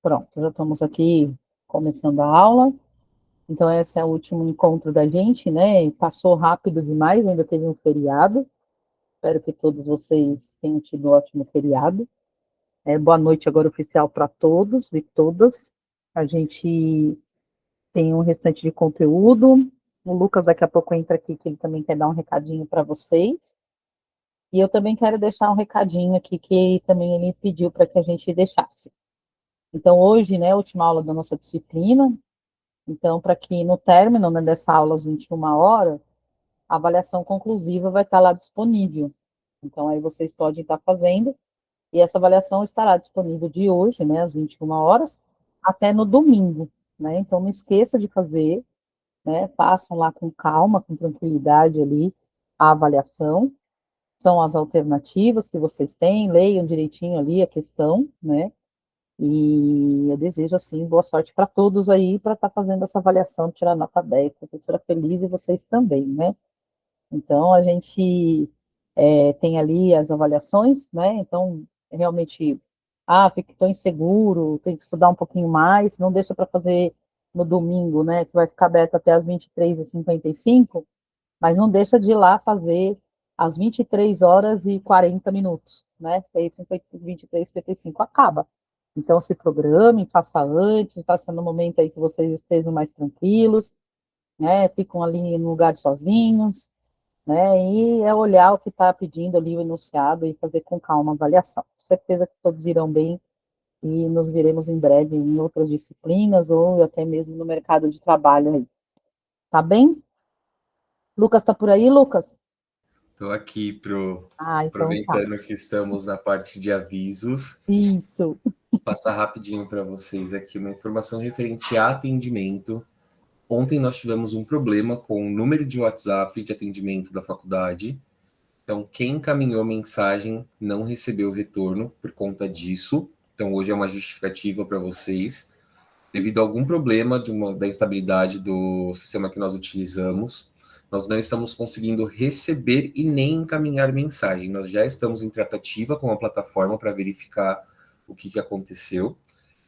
Pronto, já estamos aqui começando a aula. Então, esse é o último encontro da gente, né? E passou rápido demais, ainda teve um feriado. Espero que todos vocês tenham tido um ótimo feriado. Boa noite agora oficial para todos e todas. A gente tem um restante de conteúdo. O Lucas daqui a pouco entra aqui, que ele também quer dar um recadinho para vocês. E eu também quero deixar um recadinho aqui que também ele pediu para que a gente deixasse. Então, hoje, né, a última aula da nossa disciplina. Então, para que no término, né, dessa aula às 21 horas, a avaliação conclusiva vai estar lá disponível. Então, aí vocês podem estar fazendo, e essa avaliação estará disponível de hoje, né, às 21 horas, até no domingo, né? Então, não esqueça de fazer, né? Façam lá com calma, com tranquilidade ali a avaliação. São as alternativas que vocês têm, leiam direitinho ali a questão, né? E eu desejo, assim, boa sorte para todos aí, para estar fazendo essa avaliação, tirar nota 10, professora feliz e vocês também, né? Então, a gente tem ali as avaliações, né? Então, realmente, estou inseguro, tem que estudar um pouquinho mais, não deixa para fazer no domingo, né? Que vai ficar aberto até as 23h55, mas não deixa de ir lá fazer às 23h40, né? Aí, 23h55 acaba. Então, se programem, faça antes, faça no momento aí que vocês estejam mais tranquilos, né? Ficam ali em lugar sozinhos, né? E é olhar o que está pedindo ali o enunciado e fazer com calma a avaliação. Certeza que todos irão bem e nos veremos em breve em outras disciplinas ou até mesmo no mercado de trabalho aí. Tá bem? Lucas está por aí, Lucas? Estou aqui Então tá. aproveitando que estamos na parte de avisos, Isso. passar rapidinho para vocês aqui uma informação referente a atendimento. Ontem nós tivemos um problema com o número de WhatsApp de atendimento da faculdade. Então, quem encaminhou mensagem não recebeu retorno por conta disso. Então, hoje é uma justificativa para vocês. Devido a algum problema da instabilidade do sistema que nós utilizamos, nós não estamos conseguindo receber e nem encaminhar mensagem. Nós já estamos em tratativa com a plataforma para verificar o que aconteceu.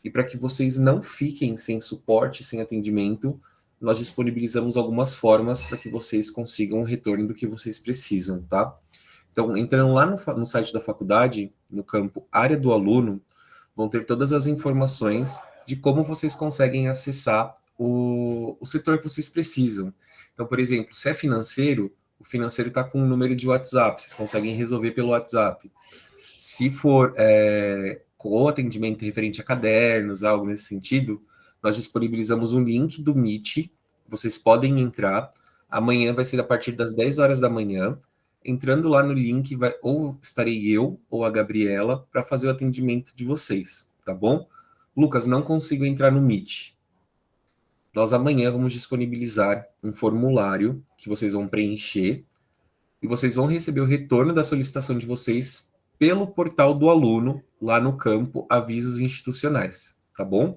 E para que vocês não fiquem sem suporte, sem atendimento, nós disponibilizamos algumas formas para que vocês consigam o retorno do que vocês precisam, tá? Então, entrando lá no site da faculdade, no campo Área do Aluno, vão ter todas as informações de como vocês conseguem acessar o setor que vocês precisam. Então, por exemplo, se é financeiro, o financeiro está com um número de WhatsApp, vocês conseguem resolver pelo WhatsApp. Se for com atendimento referente a cadernos, algo nesse sentido, nós disponibilizamos um link do Meet, vocês podem entrar. Amanhã vai ser a partir das 10 horas da manhã. Entrando lá no link, ou estarei eu ou a Gabriela para fazer o atendimento de vocês, tá bom? Lucas, não consigo entrar no Meet. Nós amanhã vamos disponibilizar um formulário que vocês vão preencher e vocês vão receber o retorno da solicitação de vocês pelo portal do aluno, lá no campo Avisos Institucionais, tá bom?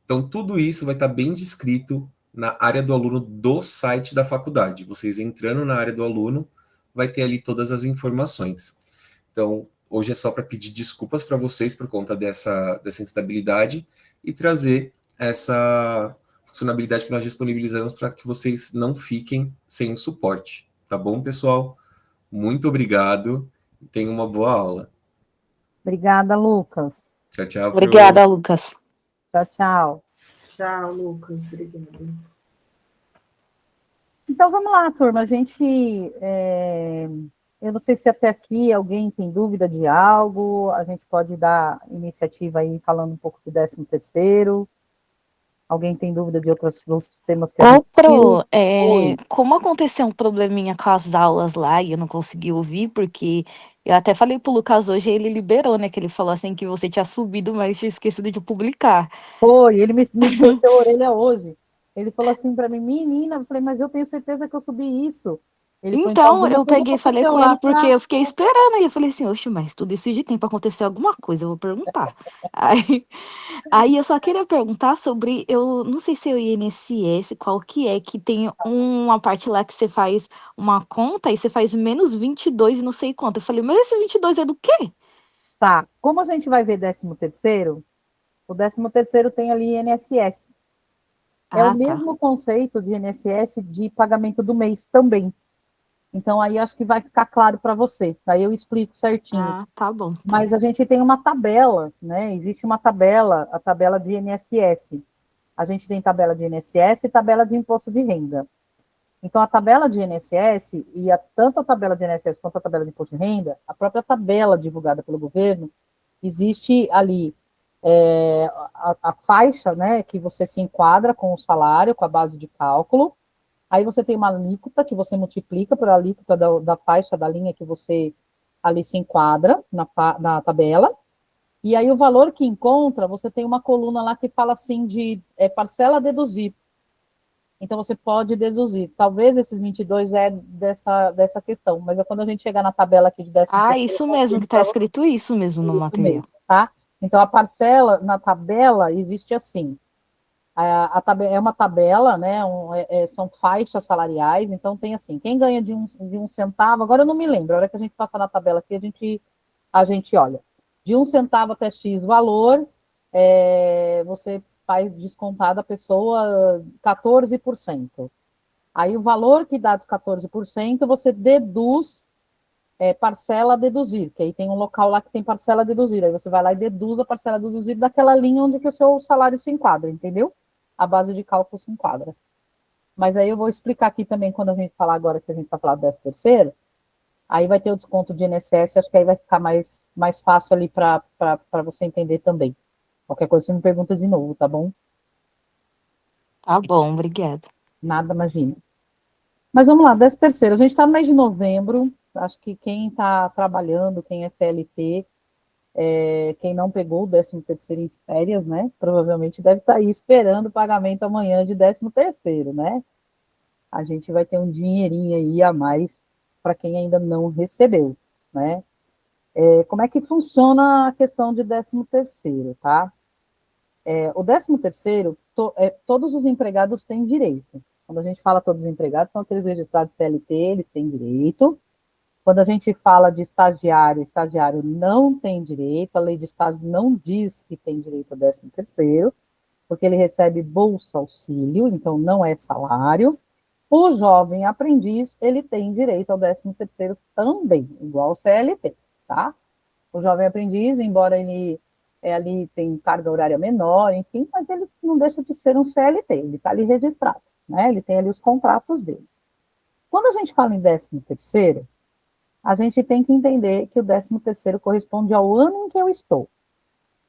Então, tudo isso vai estar bem descrito na área do aluno do site da faculdade. Vocês entrando na área do aluno, vai ter ali todas as informações. Então, hoje é só para pedir desculpas para vocês por conta dessa instabilidade e trazer essa funcionalidade que nós disponibilizamos para que vocês não fiquem sem suporte. Tá bom, pessoal? Muito obrigado e tenham uma boa aula. Obrigada, Lucas. Tchau, tchau. Obrigada, Lucas. Tchau, tchau. Tchau, Lucas. Obrigada. Então, vamos lá, turma. A gente... eu não sei se até aqui alguém tem dúvida de algo. A gente pode dar iniciativa aí falando um pouco do 13º. Alguém tem dúvida de outros temas que a gente Pro, como aconteceu um probleminha com as aulas lá e eu não consegui ouvir, porque eu até falei pro Lucas hoje, ele liberou, né? Que ele falou assim que você tinha subido, mas tinha esquecido de publicar. Foi, ele me torceu a orelha hoje. Ele falou assim para mim, menina, eu falei, mas eu tenho certeza que eu subi isso. Ele falou, Então, eu alguma coisa peguei e falei aconteceu com lá ele, porque eu fiquei esperando, aí eu falei assim, oxe, mas tudo isso de tempo acontecer alguma coisa, eu vou perguntar. Aí eu só queria perguntar sobre, eu não sei se é o INSS, qual que tem uma parte lá que você faz uma conta e você faz menos 22 e não sei quanto. Eu falei, mas esse 22 é do quê? Tá, como a gente vai ver 13º, O 13º tem ali INSS. É o Ah, tá. mesmo conceito de INSS de pagamento do mês também. Então, aí acho que vai ficar claro para você. Daí eu explico certinho. Ah, tá bom, então. Mas a gente tem uma tabela, né? Existe uma tabela, a tabela de INSS. A gente tem tabela de INSS e tabela de imposto de renda. Então, a tabela de INSS, tanto a tabela de INSS quanto a tabela de imposto de renda, a própria tabela divulgada pelo governo, existe ali a faixa, né, que você se enquadra com o salário, com a base de cálculo. Aí você tem uma alíquota que você multiplica por alíquota da faixa da linha que você ali se enquadra na tabela. E aí o valor que encontra, você tem uma coluna lá que fala assim de parcela a deduzir. Então você pode deduzir. Talvez esses 22 é dessa questão, mas quando a gente chegar na tabela aqui de 13º, Ah, isso mesmo, que tá escrito isso mesmo no isso material. mesmo, tá? Então a parcela na tabela existe assim. É uma tabela, né? São faixas salariais, então tem assim, quem ganha de um centavo, agora eu não me lembro, a hora que a gente passa na tabela aqui, a gente olha. De 1 centavo até X valor, você faz descontar da pessoa 14%. Aí o valor que dá dos 14%, você deduz parcela a deduzir, que aí tem um local lá que tem parcela a deduzir, aí você vai lá e deduz a parcela a deduzir daquela linha onde que o seu salário se enquadra, entendeu? A base de cálculo se enquadra. Mas aí eu vou explicar aqui também, quando a gente falar agora que a gente vai falar do 13º, aí vai ter o desconto de INSS, acho que aí vai ficar mais fácil ali para você entender também. Qualquer coisa você me pergunta de novo, tá bom? Tá bom, obrigada. Nada, imagina. Mas vamos lá, 13º, a gente está no mês de novembro, acho que quem está trabalhando, quem é CLT, quem não pegou o 13º em férias, né, provavelmente deve estar aí esperando o pagamento amanhã de 13º, né? A gente vai ter um dinheirinho aí a mais para quem ainda não recebeu, né? Como é que funciona a questão de 13º, tá? O 13º, todos os empregados têm direito. Quando a gente fala todos os empregados, são aqueles registrados CLT, eles têm direito. Quando a gente fala de estagiário, estagiário não tem direito, a lei de estágio não diz que tem direito ao 13º, porque ele recebe bolsa auxílio, então não é salário. O jovem aprendiz, ele tem direito ao 13º também, igual ao CLT, tá? O jovem aprendiz, embora ele ali tem carga horária menor, enfim, mas ele não deixa de ser um CLT, ele está ali registrado, né? Ele tem ali os contratos dele. Quando a gente fala em 13º, a gente tem que entender que o 13º corresponde ao ano em que eu estou.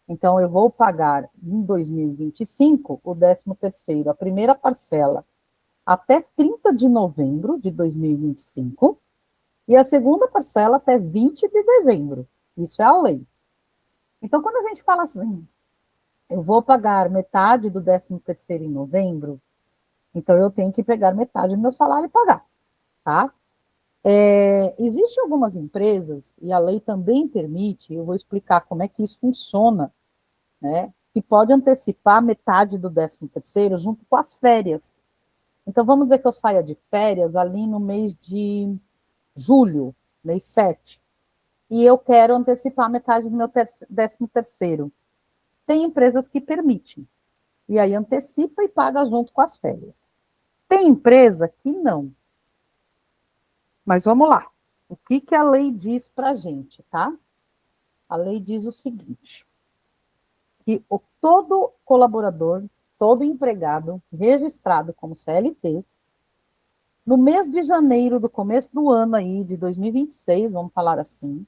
Então, eu vou pagar em 2025 o 13º, a primeira parcela, até 30 de novembro de 2025, e a segunda parcela até 20 de dezembro. Isso é a lei. Então, quando a gente fala assim, eu vou pagar metade do 13º em novembro, então eu tenho que pegar metade do meu salário e pagar, tá? Existem algumas empresas, e a lei também permite, eu vou explicar como é que isso funciona, né? Que pode antecipar metade do 13º junto com as férias. Então, vamos dizer que eu saia de férias ali no mês de julho, mês 7, e eu quero antecipar metade do meu 13º. Tem empresas que permitem, e aí antecipa e paga junto com as férias. Tem empresa que não. Mas vamos lá. O que a lei diz para a gente, tá? A lei diz o seguinte, que todo colaborador, todo empregado registrado como CLT, no mês de janeiro do começo do ano aí, de 2026, vamos falar assim,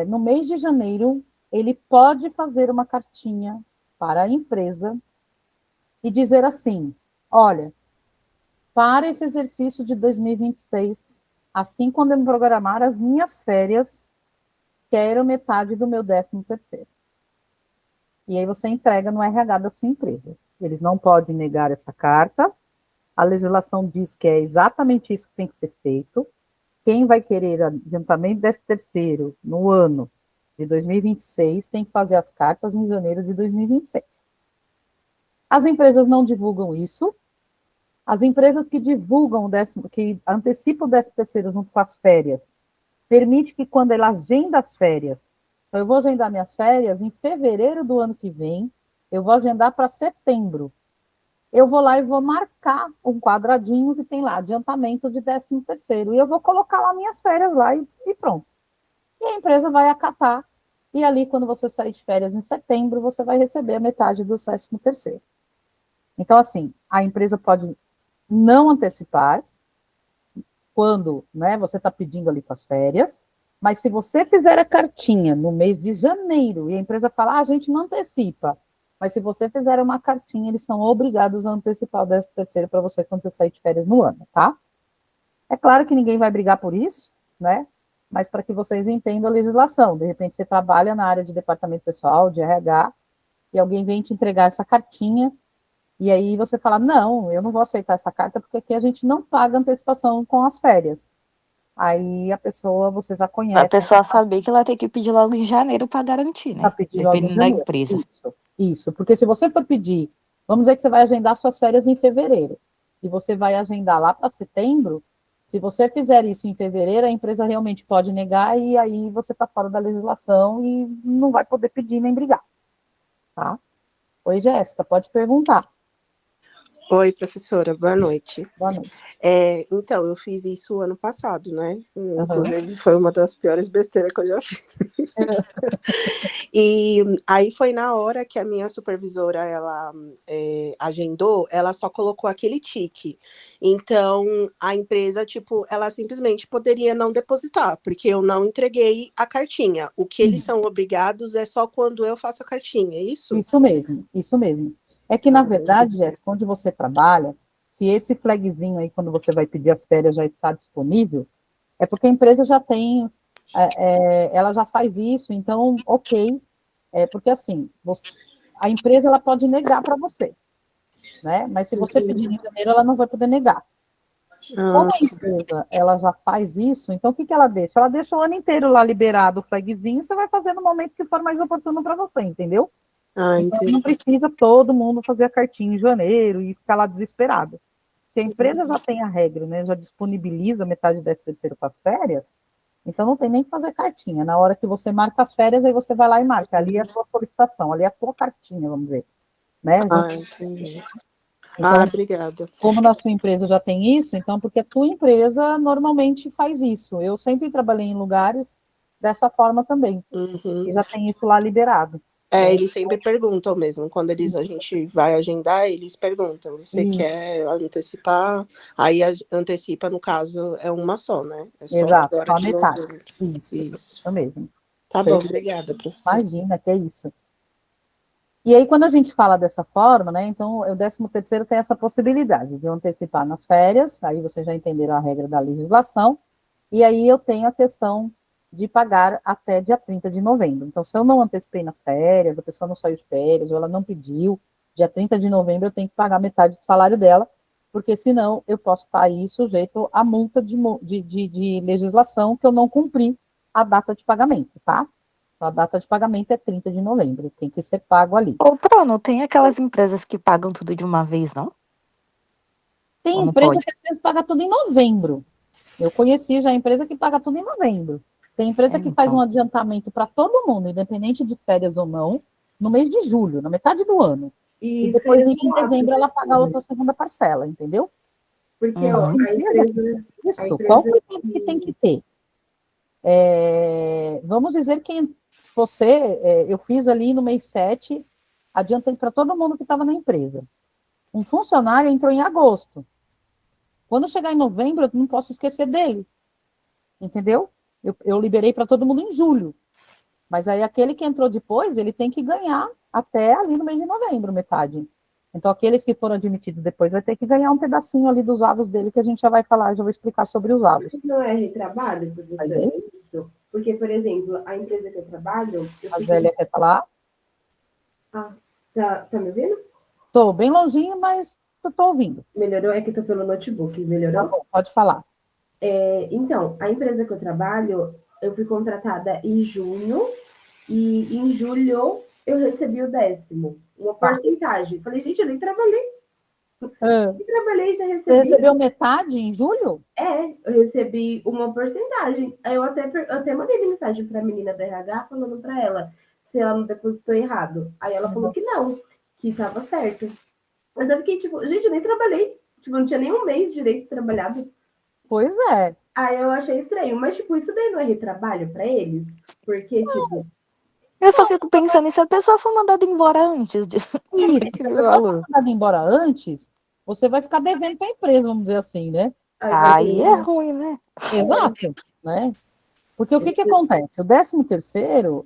no mês de janeiro, ele pode fazer uma cartinha para a empresa e dizer assim, olha, para esse exercício de 2026, assim quando eu me programar as minhas férias, quero metade do meu 13º. E aí você entrega no RH da sua empresa. Eles não podem negar essa carta, a legislação diz que é exatamente isso que tem que ser feito. Quem vai querer adiantamento 13º no ano de 2026 tem que fazer as cartas em janeiro de 2026. As empresas não divulgam isso. As empresas que divulgam que antecipam o 13º junto com as férias, permite que quando ela agenda as férias, Então, eu vou agendar minhas férias em fevereiro do ano que vem, eu vou agendar para setembro. Eu vou lá e vou marcar um quadradinho que tem lá, adiantamento de 13º, e eu vou colocar lá minhas férias lá e pronto. E a empresa vai acatar, e ali, quando você sair de férias em setembro, você vai receber a metade do 13º. Então, assim, a empresa pode não antecipar, quando, né, você está pedindo ali com as férias, mas se você fizer a cartinha no mês de janeiro e a empresa falar, a gente não antecipa, mas se você fizer uma cartinha, eles são obrigados a antecipar o 13º para você quando você sair de férias no ano, tá? É claro que ninguém vai brigar por isso, né? Mas para que vocês entendam a legislação, de repente você trabalha na área de departamento pessoal, de RH, e alguém vem te entregar essa cartinha, e aí você fala, não, eu não vou aceitar essa carta, porque aqui a gente não paga antecipação com as férias. Aí a pessoa, você já Pra conhece, pessoa saber que ela tem que pedir logo em janeiro pra garantir, precisa né? pedir logo em Dependendo da janeiro. empresa. Isso, porque se você for pedir, vamos dizer que você vai agendar suas férias em fevereiro, e você vai agendar lá para setembro, se você fizer isso em fevereiro, a empresa realmente pode negar, e aí você está fora da legislação e não vai poder pedir nem brigar, tá? Oi, Jéssica, pode perguntar. Oi, professora, boa noite. Boa noite. Então, eu fiz isso ano passado, né? Uhum. Inclusive, foi uma das piores besteiras que eu já fiz. E aí foi na hora que a minha supervisora, ela agendou, ela só colocou aquele tique. Então, a empresa, tipo, ela simplesmente poderia não depositar, porque eu não entreguei a cartinha. O que eles são obrigados é só quando eu faço a cartinha, é isso? Isso mesmo, isso mesmo. É que, na verdade, Jéssica, onde você trabalha, se esse flagzinho aí, quando você vai pedir as férias, já está disponível, é porque a empresa já tem, ela já faz isso, então, ok. Porque, assim, a empresa ela pode negar para você, né? Mas se você pedir em janeiro, ela não vai poder negar. Como a empresa ela já faz isso, então o que ela deixa? Ela deixa o ano inteiro lá liberado o flagzinho, você vai fazer no momento que for mais oportuno para você, entendeu? Então, Entendi. não precisa todo mundo fazer a cartinha em janeiro e ficar lá desesperado. Se a empresa já tem a regra, né, já disponibiliza metade do 13º para as férias, então não tem nem que fazer cartinha. Na hora que você marca as férias, aí você vai lá e marca. Ali é a tua solicitação, ali é a tua cartinha, vamos dizer. Né? Entendi. Então, Obrigada. como na sua empresa já tem isso, então, porque a tua empresa normalmente faz isso. Eu sempre trabalhei em lugares dessa forma também, e já tem isso lá liberado. Eles sempre perguntam mesmo, quando a gente vai agendar, eles perguntam, você quer antecipar? Aí antecipa, no caso, é uma só, né? É só Exato, agora só a de metade. novembro. Isso mesmo. Tá bom, obrigada, professora. Imagina, que é isso. E aí, quando a gente fala dessa forma, né, então, o 13º tem essa possibilidade de eu antecipar nas férias, aí vocês já entenderam a regra da legislação, e aí eu tenho a questão de pagar até dia 30 de novembro. Então, se eu não antecipei nas férias, a pessoa não saiu de férias, ou ela não pediu, dia 30 de novembro eu tenho que pagar metade do salário dela, porque senão eu posso estar aí sujeito à multa de legislação que eu não cumpri a data de pagamento, tá? Então, a data de pagamento é 30 de novembro, tem que ser pago ali. Ô, Bruno, tem aquelas empresas que pagam tudo de uma vez, não? Tem Ou não empresa pode? que às vezes paga tudo em novembro. Eu conheci já a empresa que paga tudo em novembro. Tem empresa que faz um Então. adiantamento para todo mundo, independente de férias ou não, no mês de julho, na metade do ano. E depois, em dezembro, ela paga a outra segunda parcela, entendeu? Porque Só ó, que a empresa, isso, qual o tempo que tem que ter? Vamos dizer que eu fiz ali no mês 7, adiantei para todo mundo que estava na empresa. Um funcionário entrou em agosto. Quando chegar em novembro, eu não posso esquecer dele. Entendeu? Eu liberei para todo mundo em julho. Mas aí aquele que entrou depois, ele tem que ganhar até ali no mês de novembro, metade. Então, aqueles que foram admitidos depois vai ter que ganhar um pedacinho ali dos avos dele, que a gente já vai falar, já vou explicar sobre os avos. não é retrabalho, Mas professora, é isso? Porque, por exemplo, a empresa que eu trabalho... A Zélia quer falar? Tá me ouvindo? Estou bem longinho, mas estou ouvindo. Melhorou? É que estou pelo notebook, melhorou? Tá bom, pode falar. Então, a empresa que eu trabalho, eu fui contratada em junho, e em julho eu recebi o 10º, uma porcentagem. Falei, gente, eu nem trabalhei. Ah, Eu trabalhei, já Você recebi. recebeu metade em julho? Eu recebi uma porcentagem. Aí eu até mandei mensagem para a menina da RH falando para ela se ela não depositou errado. Aí ela falou que não, que estava certo. Mas eu fiquei tipo, gente, eu nem trabalhei. Tipo, não tinha nem um mês direito trabalhado. Pois é. Aí eu achei estranho. Mas, tipo, isso daí não é retrabalho para eles? Porque, tipo, Eu só fico pensando, e se a pessoa for mandada embora antes de Isso, se a aquele pessoa for valor? mandada embora antes, você vai ficar devendo para a empresa, vamos dizer assim, né? aí vai Aí é ter. ruim, né? Exato, né? Porque o que que acontece? O 13º,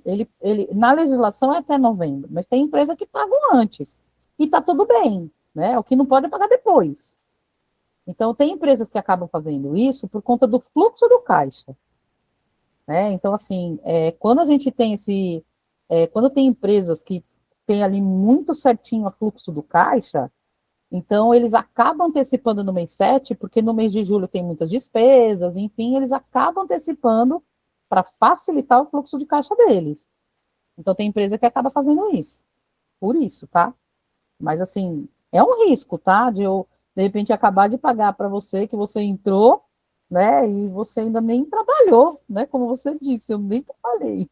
na legislação é até novembro, mas tem empresa que pagam antes. E tá tudo bem, né? O que não pode é pagar depois. Então, tem empresas que acabam fazendo isso por conta do fluxo do caixa, né? Então, assim, quando a gente tem quando tem empresas que tem ali muito certinho o fluxo do caixa, então eles acabam antecipando no mês 7, porque no mês de julho tem muitas despesas, enfim, eles acabam antecipando para facilitar o fluxo de caixa deles. Então, tem empresa que acaba fazendo isso, por isso, tá? Mas, assim, é um risco, tá? De eu, de repente, acabar de pagar para você que você entrou, né? E você ainda nem trabalhou, né? Como você disse, eu nem trabalhei.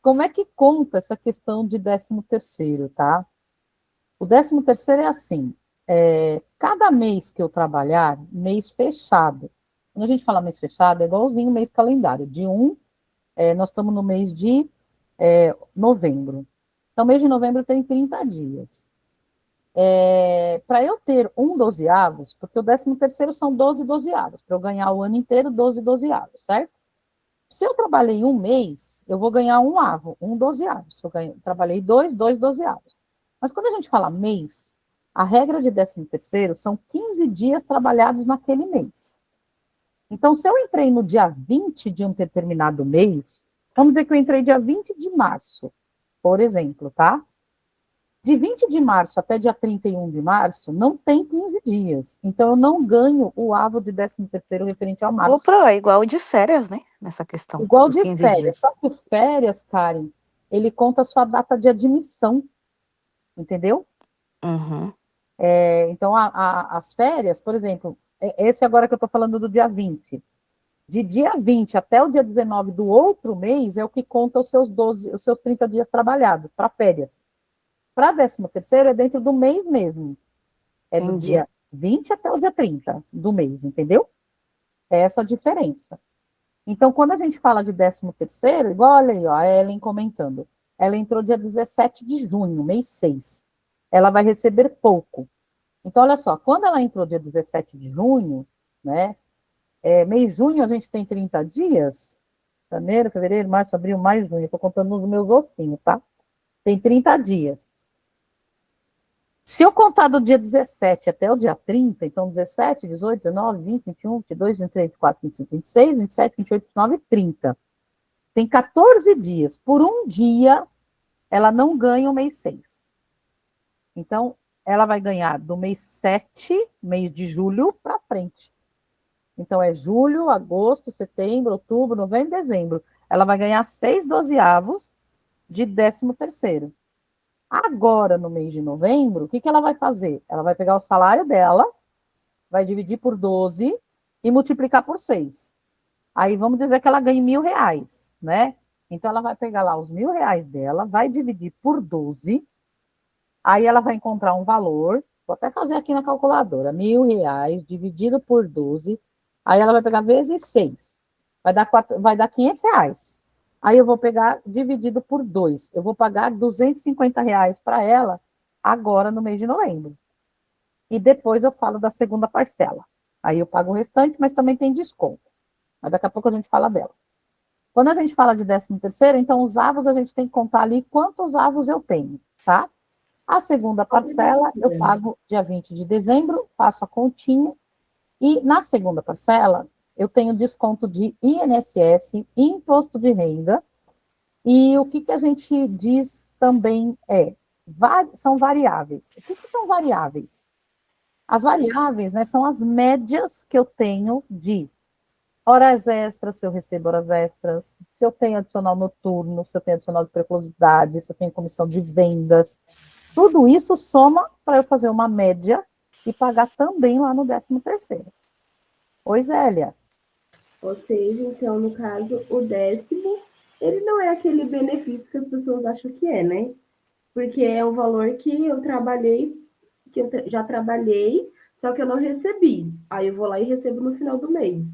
Como é que conta essa questão de 13º, tá? O 13º é assim, cada mês que eu trabalhar, mês fechado. Quando a gente fala mês fechado, é igualzinho mês calendário. Nós estamos no mês de novembro. Então, mês de novembro tem 30 dias. Para eu ter um dozeavos, porque o 13º são 12 dozeavos, para eu ganhar o ano inteiro, 12 dozeavos, certo? Se eu trabalhei um mês, eu vou ganhar um avo, um dozeavo. Se eu trabalhei dois dozeavos. Mas quando a gente fala mês, a regra de 13º são 15 dias trabalhados naquele mês. Então, se eu entrei no dia 20 de um determinado mês, vamos dizer que eu entrei dia 20 de março, por exemplo, tá? De 20 de março até dia 31 de março, não tem 15 dias. Então, eu não ganho o avo de 13º referente ao março. Opa, é igual de férias, né? Nessa questão Igual dos de 15 férias. dias. Só que férias, Karen, ele conta a sua data de admissão, entendeu? Uhum. Então, as férias, por exemplo, esse agora que eu estou falando do dia 20. De dia 20 até o dia 19 do outro mês é o que conta os seus 30 dias trabalhados para férias. Para 13º é dentro do mês mesmo. É do Entendi. dia 20 até o dia 30 do mês, entendeu? É essa a diferença. Então, quando a gente fala de 13º, igual olha aí, ó, a Ellen comentando. Ela entrou dia 17 de junho, mês 6. Ela vai receber pouco. Então, olha só, quando ela entrou dia 17 de junho, né? Mês de junho a gente tem 30 dias. Janeiro, fevereiro, março, abril, maio, junho. Estou contando nos meus ossinhos, tá? Tem 30 dias. Se eu contar do dia 17 até o dia 30, então 17, 18, 19, 20, 21, 22, 23, 24, 25, 26, 27, 28, 29, 30. Tem 14 dias. Por um dia, ela não ganha o mês 6. Então, ela vai ganhar do mês 7, mês de julho, para frente. Então, é julho, agosto, setembro, outubro, novembro, dezembro. Ela vai ganhar 6 dozeavos de 13º. Agora, no mês de novembro, o que ela vai fazer? Ela vai pegar o salário dela, vai dividir por 12 e multiplicar por 6. Aí vamos dizer que ela ganha R$ 1.000, né? Então ela vai pegar lá os R$ 1.000 dela, vai dividir por 12, aí ela vai encontrar um valor, vou até fazer aqui na calculadora, R$ 1.000 dividido por 12, aí ela vai pegar vezes 6, vai dar R$ 500. Aí eu vou pegar dividido por 2, eu vou pagar R$ 250 para ela agora no mês de novembro. E depois eu falo da segunda parcela. Aí eu pago o restante, mas também tem desconto. Mas daqui a pouco a gente fala dela. Quando a gente fala de 13º, então os avos a gente tem que contar ali quantos avos eu tenho, tá? A segunda parcela eu pago dia 20 de dezembro, faço a continha, e na segunda parcela eu tenho desconto de INSS, imposto de renda, e o que a gente diz também são variáveis. O que são variáveis? As variáveis, né, são as médias que eu tenho de horas extras, se eu recebo horas extras, se eu tenho adicional noturno, se eu tenho adicional de periculosidade, se eu tenho comissão de vendas. Tudo isso soma para eu fazer uma média e pagar também lá no 13º. Oi, Zélia. Ou seja, então, no caso, o 10º, ele não é aquele benefício que as pessoas acham que é, né? Porque é um valor que eu trabalhei, que eu já trabalhei, só que eu não recebi. Aí eu vou lá e recebo no final do mês.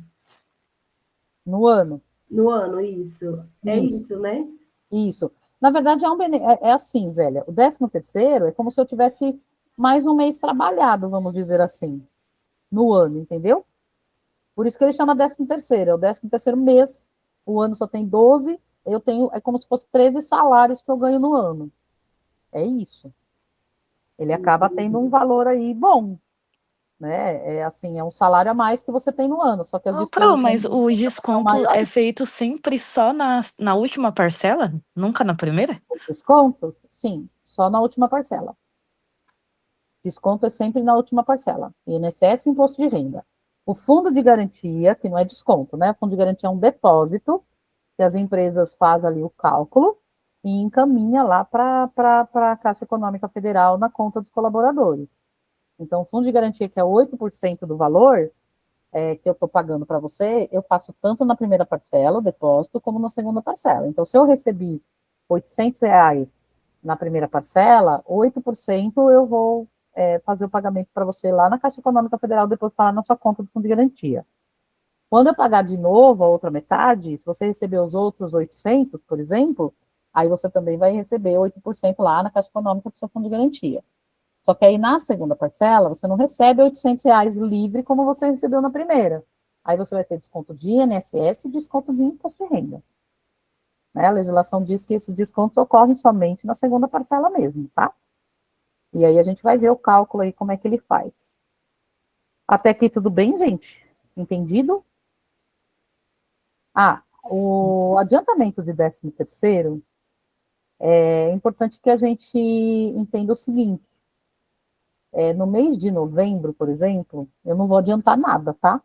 No ano. No ano, isso. É isso, né? Isso. Na verdade, é assim, Zélia. O 13º é como se eu tivesse mais um mês trabalhado, vamos dizer assim, no ano, entendeu? Por isso que ele chama 13º, é o 13º mês. O ano só tem 12, é como se fosse 13 salários que eu ganho no ano. É isso. Ele acaba tendo um valor aí bom, né? É assim, é um salário a mais que você tem no ano, só que as despesas Mas o são desconto é maiores. feito sempre só na última parcela? Nunca na primeira? Descontos? Sim, só na última parcela. Desconto é sempre na última parcela. INSS e imposto de renda. O fundo de garantia, que não é desconto, né? O fundo de garantia é um depósito que as empresas fazem ali o cálculo e encaminha lá para a Caixa Econômica Federal na conta dos colaboradores. Então, o fundo de garantia, que é 8% do valor que eu estou pagando para você, eu faço tanto na primeira parcela, o depósito, como na segunda parcela. Então, se eu recebi R$ 800 na primeira parcela, 8% eu vou fazer o pagamento para você lá na Caixa Econômica Federal, depositar lá na sua conta do fundo de garantia. Quando eu pagar de novo a outra metade, se você receber os outros 800, por exemplo, aí você também vai receber 8% lá na Caixa Econômica do seu fundo de garantia. Só que aí na segunda parcela, você não recebe R$ 800 livre como você recebeu na primeira. Aí você vai ter desconto de INSS e desconto de imposto de renda. Né? A legislação diz que esses descontos ocorrem somente na segunda parcela mesmo, tá? E aí a gente vai ver o cálculo aí, como é que ele faz. Até aqui tudo bem, gente? Entendido? O adiantamento de 13º, é importante que a gente entenda o seguinte. No mês de novembro, por exemplo, eu não vou adiantar nada, tá?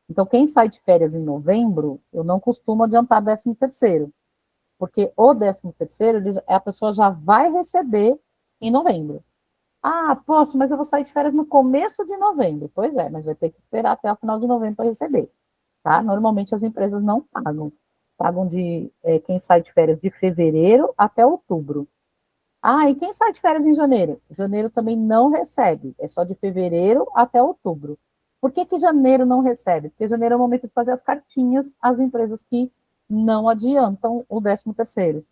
Então, quem sai de férias em novembro, eu não costumo adiantar 13º, porque o 13º, a pessoa já vai receber em novembro. Ah, posso, mas eu vou sair de férias no começo de novembro. Pois é, mas vai ter que esperar até o final de novembro para receber, tá? Normalmente as empresas não pagam. Pagam de quem sai de férias de fevereiro até outubro. Ah, e quem sai de férias em janeiro? Janeiro também não recebe, é só de fevereiro até outubro. Por que janeiro não recebe? Porque janeiro é o momento de fazer as cartinhas às empresas que não adiantam o 13º.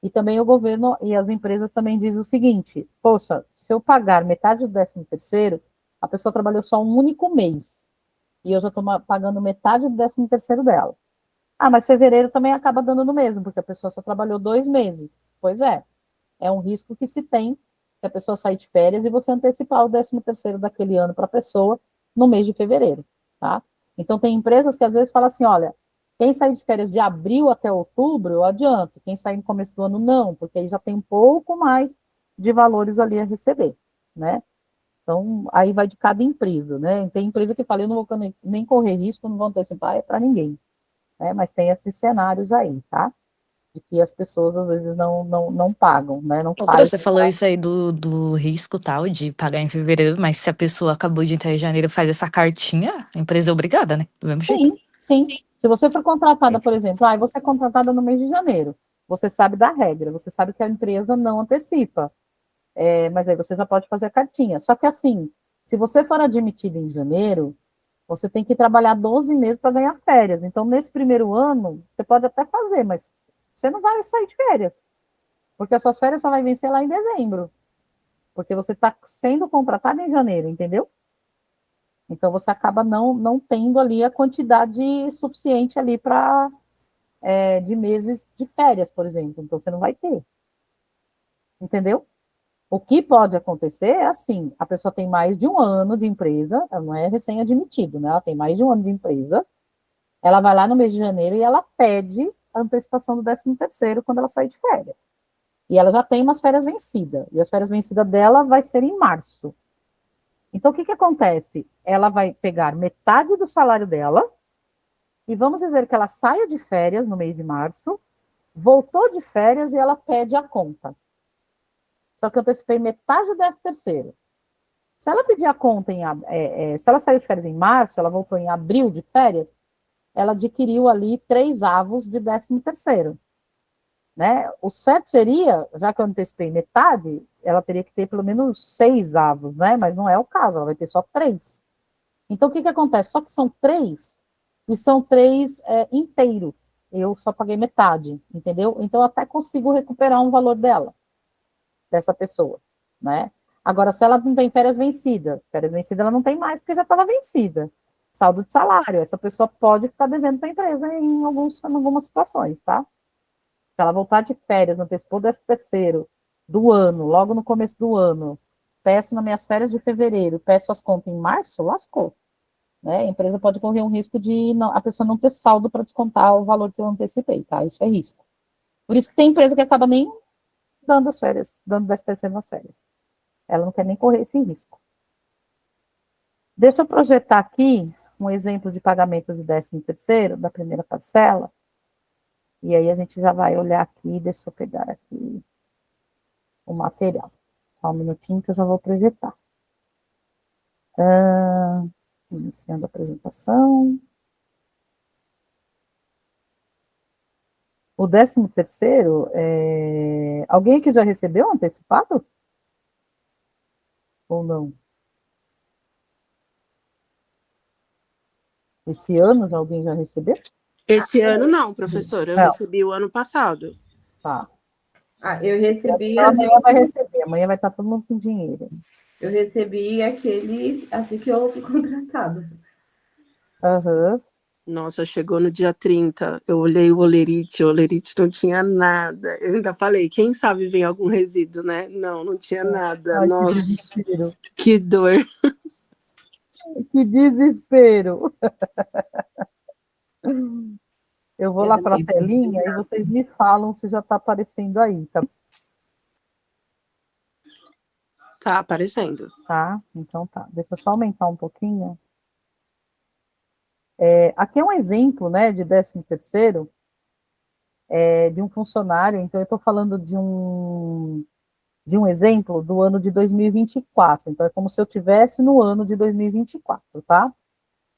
E também o governo e as empresas também dizem o seguinte, poxa, se eu pagar metade do 13º, a pessoa trabalhou só um único mês, e eu já estou pagando metade do 13º dela. Ah, mas fevereiro também acaba dando no mesmo, porque a pessoa só trabalhou 2 meses. Pois é um risco que se tem, que a pessoa sair de férias e você antecipar o 13º daquele ano para a pessoa no mês de fevereiro, tá? Então, tem empresas que às vezes falam assim, olha, quem sair de férias de abril até outubro, eu adianto. Quem sair no começo do ano, não, porque aí já tem um pouco mais de valores ali a receber, né? Então, aí vai de cada empresa, né? Tem empresa que fala, eu não vou nem correr risco, não vou antecipar, é para ninguém, né? Mas tem esses cenários aí, tá? De que as pessoas às vezes não pagam, né? Não fazem. Você falou isso aí do risco tal, de pagar em fevereiro, mas se a pessoa acabou de entrar em janeiro e faz essa cartinha, a empresa é obrigada, né? Do mesmo jeito. Sim. Se você for contratada, por exemplo, você é contratada no mês de janeiro, você sabe da regra, você sabe que a empresa não antecipa, mas aí você já pode fazer a cartinha. Só que assim, se você for admitida em janeiro, você tem que trabalhar 12 meses para ganhar férias. Então, nesse primeiro ano, você pode até fazer, mas você não vai sair de férias, porque as suas férias só vai vencer lá em dezembro, porque você está sendo contratada em janeiro, entendeu? Então, você acaba não tendo ali a quantidade suficiente ali de meses de férias, por exemplo. Então, você não vai ter. Entendeu? O que pode acontecer é assim, a pessoa tem mais de um ano de empresa, ela não é recém-admitido, né? Ela tem mais de um ano de empresa, ela vai lá no mês de janeiro e ela pede a antecipação do 13º quando ela sair de férias. E ela já tem umas férias vencidas, e as férias vencidas dela vai ser em março. Então, o que acontece? Ela vai pegar metade do salário dela, e vamos dizer que ela saia de férias no mês de março, voltou de férias e ela pede a conta. só que eu antecipei metade do 13º. Se ela pedir a conta se ela saiu de férias em março, ela voltou em abril de férias, ela adquiriu ali 3 avos de 13º, né? O certo seria, já que eu antecipei metade, ela teria que ter pelo menos 6 avos, né? Mas não é o caso, ela vai ter só 3. Então, o que acontece? Só que são 3, e são 3 inteiros. Eu só paguei metade, entendeu? Então, eu até consigo recuperar um valor dessa pessoa, né? Agora, se ela não tem férias vencida ela não tem mais, porque já estava vencida. Saldo de salário, essa pessoa pode ficar devendo para a empresa em algumas situações, tá? Se ela voltar de férias, antecipou o 13º do ano, logo no começo do ano, peço nas minhas férias de fevereiro, peço as contas em março, lascou. Né? A empresa pode correr um risco de a pessoa não ter saldo para descontar o valor que eu antecipei, tá? Isso é risco. Por isso que tem empresa que acaba nem dando as férias, dando 13º nas férias. Ela não quer nem correr esse risco. Deixa eu projetar aqui um exemplo de pagamento de 13º, da primeira parcela, e aí a gente já vai olhar aqui, deixa eu pegar aqui o material. Só um minutinho que eu já vou projetar. Iniciando a apresentação. O 13º, alguém aqui já recebeu antecipado? Ou não? Esse ano alguém já recebeu? Esse ano não, professora. Eu recebi o ano passado. Tá. Eu recebi. Então, amanhã vai receber, amanhã vai estar todo mundo com dinheiro. Eu recebi aquele assim que eu fui contratada. Aham. Nossa, chegou no dia 30, eu olhei o olerite não tinha nada. Eu ainda falei, quem sabe vem algum resíduo, né? Não tinha nada. Ai, Nossa, que desespero. que dor. Que desespero. Eu vou lá para a telinha e vocês me falam se já está aparecendo aí, tá? Tá aparecendo. Tá? Então tá. Deixa eu só aumentar um pouquinho. Aqui é um exemplo, né, de 13º, de um funcionário. Então, eu estou falando de um exemplo do ano de 2024. Então, é como se eu tivesse no ano de 2024, tá?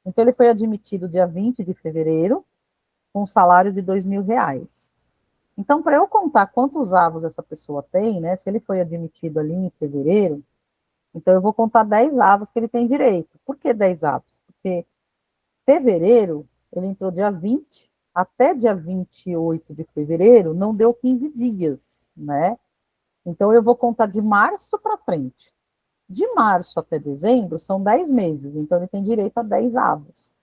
Então, ele foi admitido dia 20 de fevereiro, com um salário de R$ 2.000. Então, para eu contar quantos avos essa pessoa tem, né, se ele foi admitido ali em fevereiro, então eu vou contar 10 avos que ele tem direito. Por que 10 avos? Porque fevereiro, ele entrou dia 20, até dia 28 de fevereiro, não deu 15 dias, né? Então, eu vou contar de março para frente. De março até dezembro, são 10 meses, então ele tem direito a 10 avos.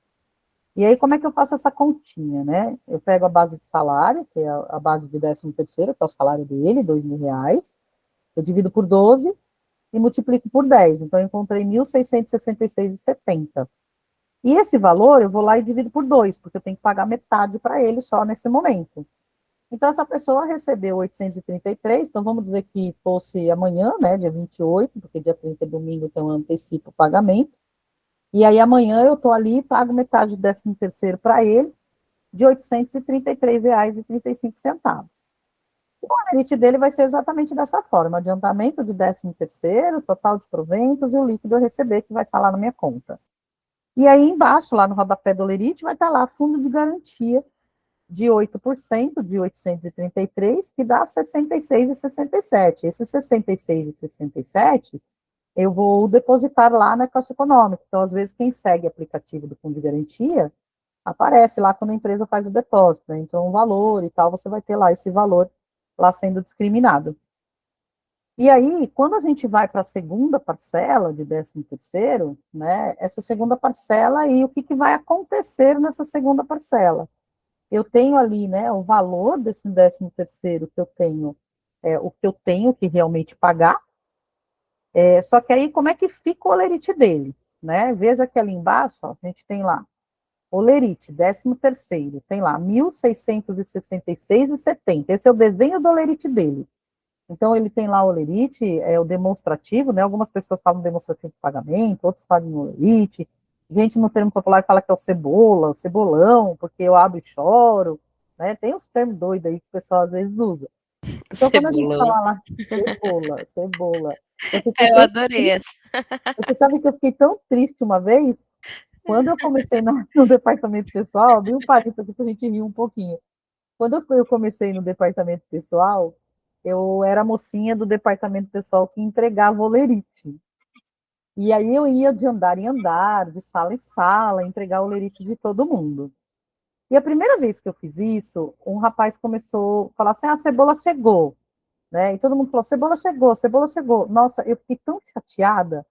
E aí, como é que eu faço essa continha, né? Eu pego a base de salário, que é a base de 13º, que é o salário dele, R$ 2.000, eu divido por 12 e multiplico por 10. Então, eu encontrei 1.666,70. E esse valor eu vou lá e divido por 2, porque eu tenho que pagar metade para ele só nesse momento. Então, essa pessoa recebeu 833, então vamos dizer que fosse amanhã, né, dia 28, porque dia 30 é domingo, então eu antecipo o pagamento. E aí amanhã eu estou ali e pago metade do 13º para ele, de R$ 833,35. O honorite dele vai ser exatamente dessa forma, adiantamento de 13º, total de proventos e o líquido a receber, que vai estar lá na minha conta. E aí embaixo, lá no rodapé do holerite, vai estar lá fundo de garantia de 8%, de 833, que dá 66,67. Esse 66,67, eu vou depositar lá na Caixa Econômica. Então, às vezes, quem segue o aplicativo do Fundo de Garantia, aparece lá quando a empresa faz o depósito, né? Entrou um valor e tal, você vai ter lá esse valor lá sendo discriminado. E aí, quando a gente vai para a segunda parcela de 13º, né, essa segunda parcela, aí o que vai acontecer nessa segunda parcela? Eu tenho ali, né, o valor desse 13º que eu tenho, o que eu tenho que realmente pagar, só que aí como é que fica o holerite dele, né? Veja que ali embaixo, ó, a gente tem lá, holerite, 13º, tem lá 1.666,70, esse é o desenho do holerite dele. Então, ele tem lá o holerite, o demonstrativo, né? Algumas pessoas falam demonstrativo de pagamento, outros falam holerite. Gente no termo popular fala que é o cebola, o cebolão, porque eu abro e choro, né? Tem uns termos doidos aí que o pessoal às vezes usa. Então, quando a gente Cebolão. fala lá, cebola, eu fiquei Eu tão adorei essa. Você sabe que eu fiquei tão triste uma vez, quando eu comecei no departamento pessoal, abriu um parênteses aqui para a gente rir um pouquinho. Quando eu comecei no departamento pessoal, eu era a mocinha do departamento pessoal que entregava olerite. E aí eu ia de andar em andar, de sala em sala, entregar olerite de todo mundo. E a primeira vez que eu fiz isso, um rapaz começou a falar assim, a cebola chegou, né? E todo mundo falou, cebola chegou, cebola chegou. Nossa, eu fiquei tão chateada,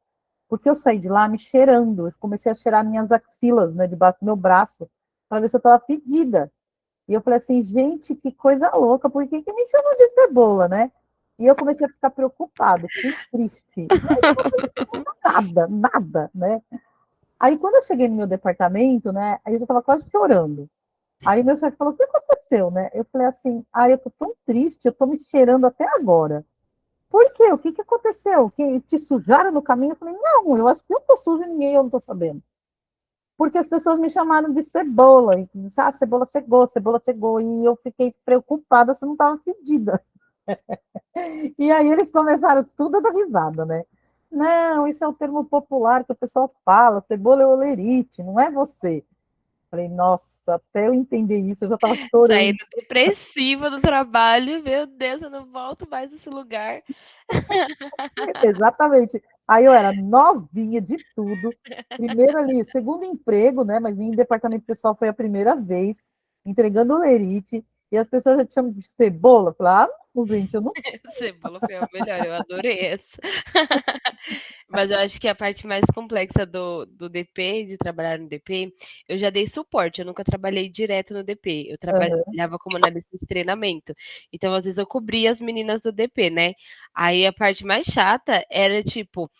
porque eu saí de lá me cheirando, eu comecei a cheirar minhas axilas, né, debaixo do meu braço, para ver se eu estava fedida. E eu falei assim, gente, que coisa louca, por que me chamam de cebola, né? E eu comecei a ficar preocupada, fiquei triste. Mas eu não fiz nada, né? Aí quando eu cheguei no meu departamento, né, aí eu já estava quase chorando. Aí meu chefe falou, o que aconteceu, né? Eu falei assim, eu tô tão triste, eu tô me cheirando até agora. Por quê? O que aconteceu? Que te sujaram no caminho? Eu falei, não, eu acho que eu tô suja e ninguém, eu não tô sabendo. Porque as pessoas me chamaram de cebola, e disseram, cebola chegou, e eu fiquei preocupada se não estava fedida. E aí eles começaram tudo a dar risada, né? Não, isso é o termo popular que o pessoal fala, cebola é olerite, não é você. Falei, nossa, até eu entender isso, eu já estava chorando. Saindo depressiva do trabalho. Meu Deus, eu não volto mais nesse lugar. Exatamente. Aí eu era novinha de tudo. Primeiro ali, segundo emprego, né? Mas em departamento pessoal foi a primeira vez, entregando olerite, e as pessoas já te chamam de cebola. Eu falei, não, gente, eu não. Cebola foi a melhor, eu adorei essa. Mas eu acho que a parte mais complexa do DP, de trabalhar no DP, eu já dei suporte, eu nunca trabalhei direto no DP. Eu Aham, trabalhava como analista de treinamento. Então, às vezes, eu cobria as meninas do DP, né? Aí a parte mais chata era tipo,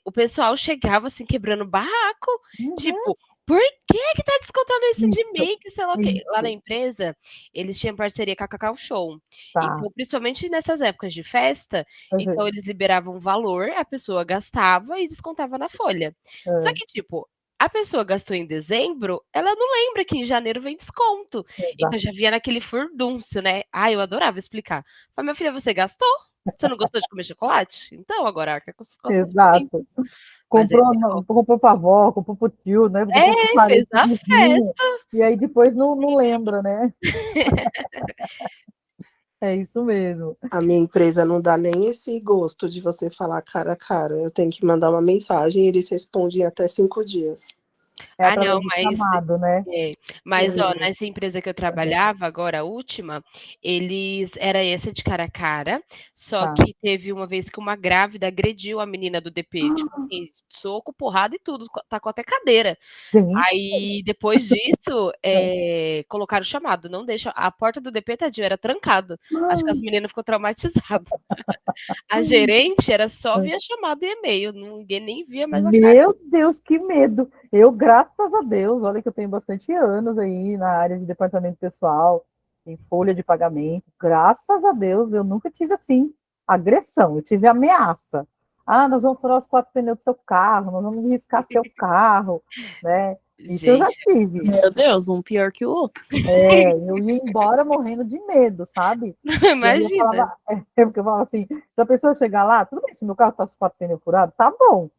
o pessoal chegava assim, quebrando barraco, uhum, tipo. Por que tá descontando isso de isso, mim? Que sei lá o quê. Lá na isso, empresa, eles tinham parceria com a Cacau Show. tá. Então, principalmente nessas épocas de festa, então Uhum, eles liberavam um valor, a pessoa gastava e descontava na folha. Só é, que, tipo, a pessoa gastou em dezembro, ela não lembra que em janeiro vem desconto. Então exato, já via naquele furdúncio, né? Ah, eu adorava explicar. Falei, minha filha, você gastou? Você não gostou de comer chocolate? Então agora arca com as consequências. exato. Mas é, Comprou pra avó, comprou pro tio, né? Comprou pro fez parente a vizinho, festa. e aí depois não lembra, né? É isso mesmo. A minha empresa não dá nem esse gosto de você falar cara a cara. Eu tenho que mandar uma mensagem e eles respondem em até 5 dias. É Ah, não, através do chamado, né? é, mas ó, E, nessa empresa que eu trabalhava, agora a última, era essa de cara a cara, só tá. que teve uma vez que uma grávida agrediu a menina do DP, tipo assim, soco, porrada e tudo, tacou até cadeira. Gente, Aí depois disso, colocaram o chamado, não deixa, a porta do DP, tadinho, era trancado. Acho que as meninas ficou traumatizadas. A gerente era só via chamado e e-mail, ninguém nem via mais a cara. meu Deus, que medo. Eu, graças a Deus, olha que eu tenho bastante anos aí na área de departamento pessoal, em folha de pagamento. Graças a Deus, eu nunca tive assim agressão, eu tive ameaça. Nós vamos furar os 4 pneus do seu carro, nós vamos riscar seu carro, né? Isso eu já Gente, tive. Meu Deus, um pior que o outro. Eu ia embora morrendo de medo, sabe? E aí eu imagina. falava, porque eu falava assim, se a pessoa chegar lá, tudo bem, se meu carro tá com os 4 pneus furados, tá bom.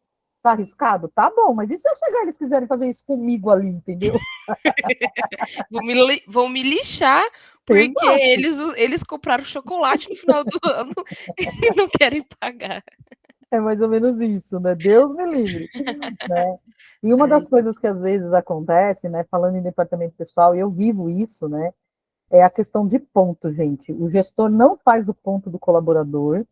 Tá arriscado? Tá bom, mas e se eu chegar e eles quiserem fazer isso comigo ali, entendeu? Vão me lixar porque Exato, eles compraram chocolate no final do ano e não querem pagar. é mais ou menos isso, né? Deus me livre, né? E uma das Ai, coisas que às vezes acontece, né, falando em departamento pessoal, e eu vivo isso, né, é a questão de ponto, gente. O gestor não faz o ponto do colaborador.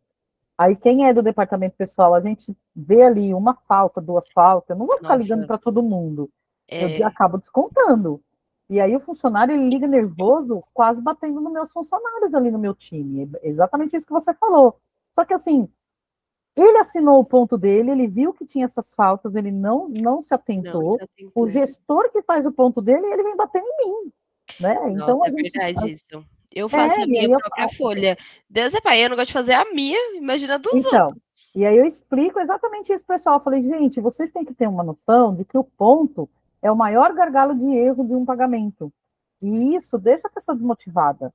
Aí, quem é do departamento pessoal, a gente vê ali uma falta, 2 faltas, eu não vou ficar ligando nossa, para todo mundo, eu é, acabo descontando. E aí, o funcionário ele liga nervoso, quase batendo nos meus funcionários ali no meu time. É exatamente isso que você falou. Só que, assim, ele assinou o ponto dele, ele viu que tinha essas faltas, ele não se não se atentou. O atentou. gestor que faz o ponto dele, ele vem batendo em mim, né? Nossa, Então, a é gente. verdade isso. Eu faço a E minha aí eu. própria folha. Deus é pai, eu não gosto de fazer a minha, imagina a dos Então, outros. e aí eu explico exatamente isso, pessoal. Eu falei, gente, vocês têm que ter uma noção de que o ponto é o maior gargalo de erro de um pagamento. E isso deixa a pessoa desmotivada,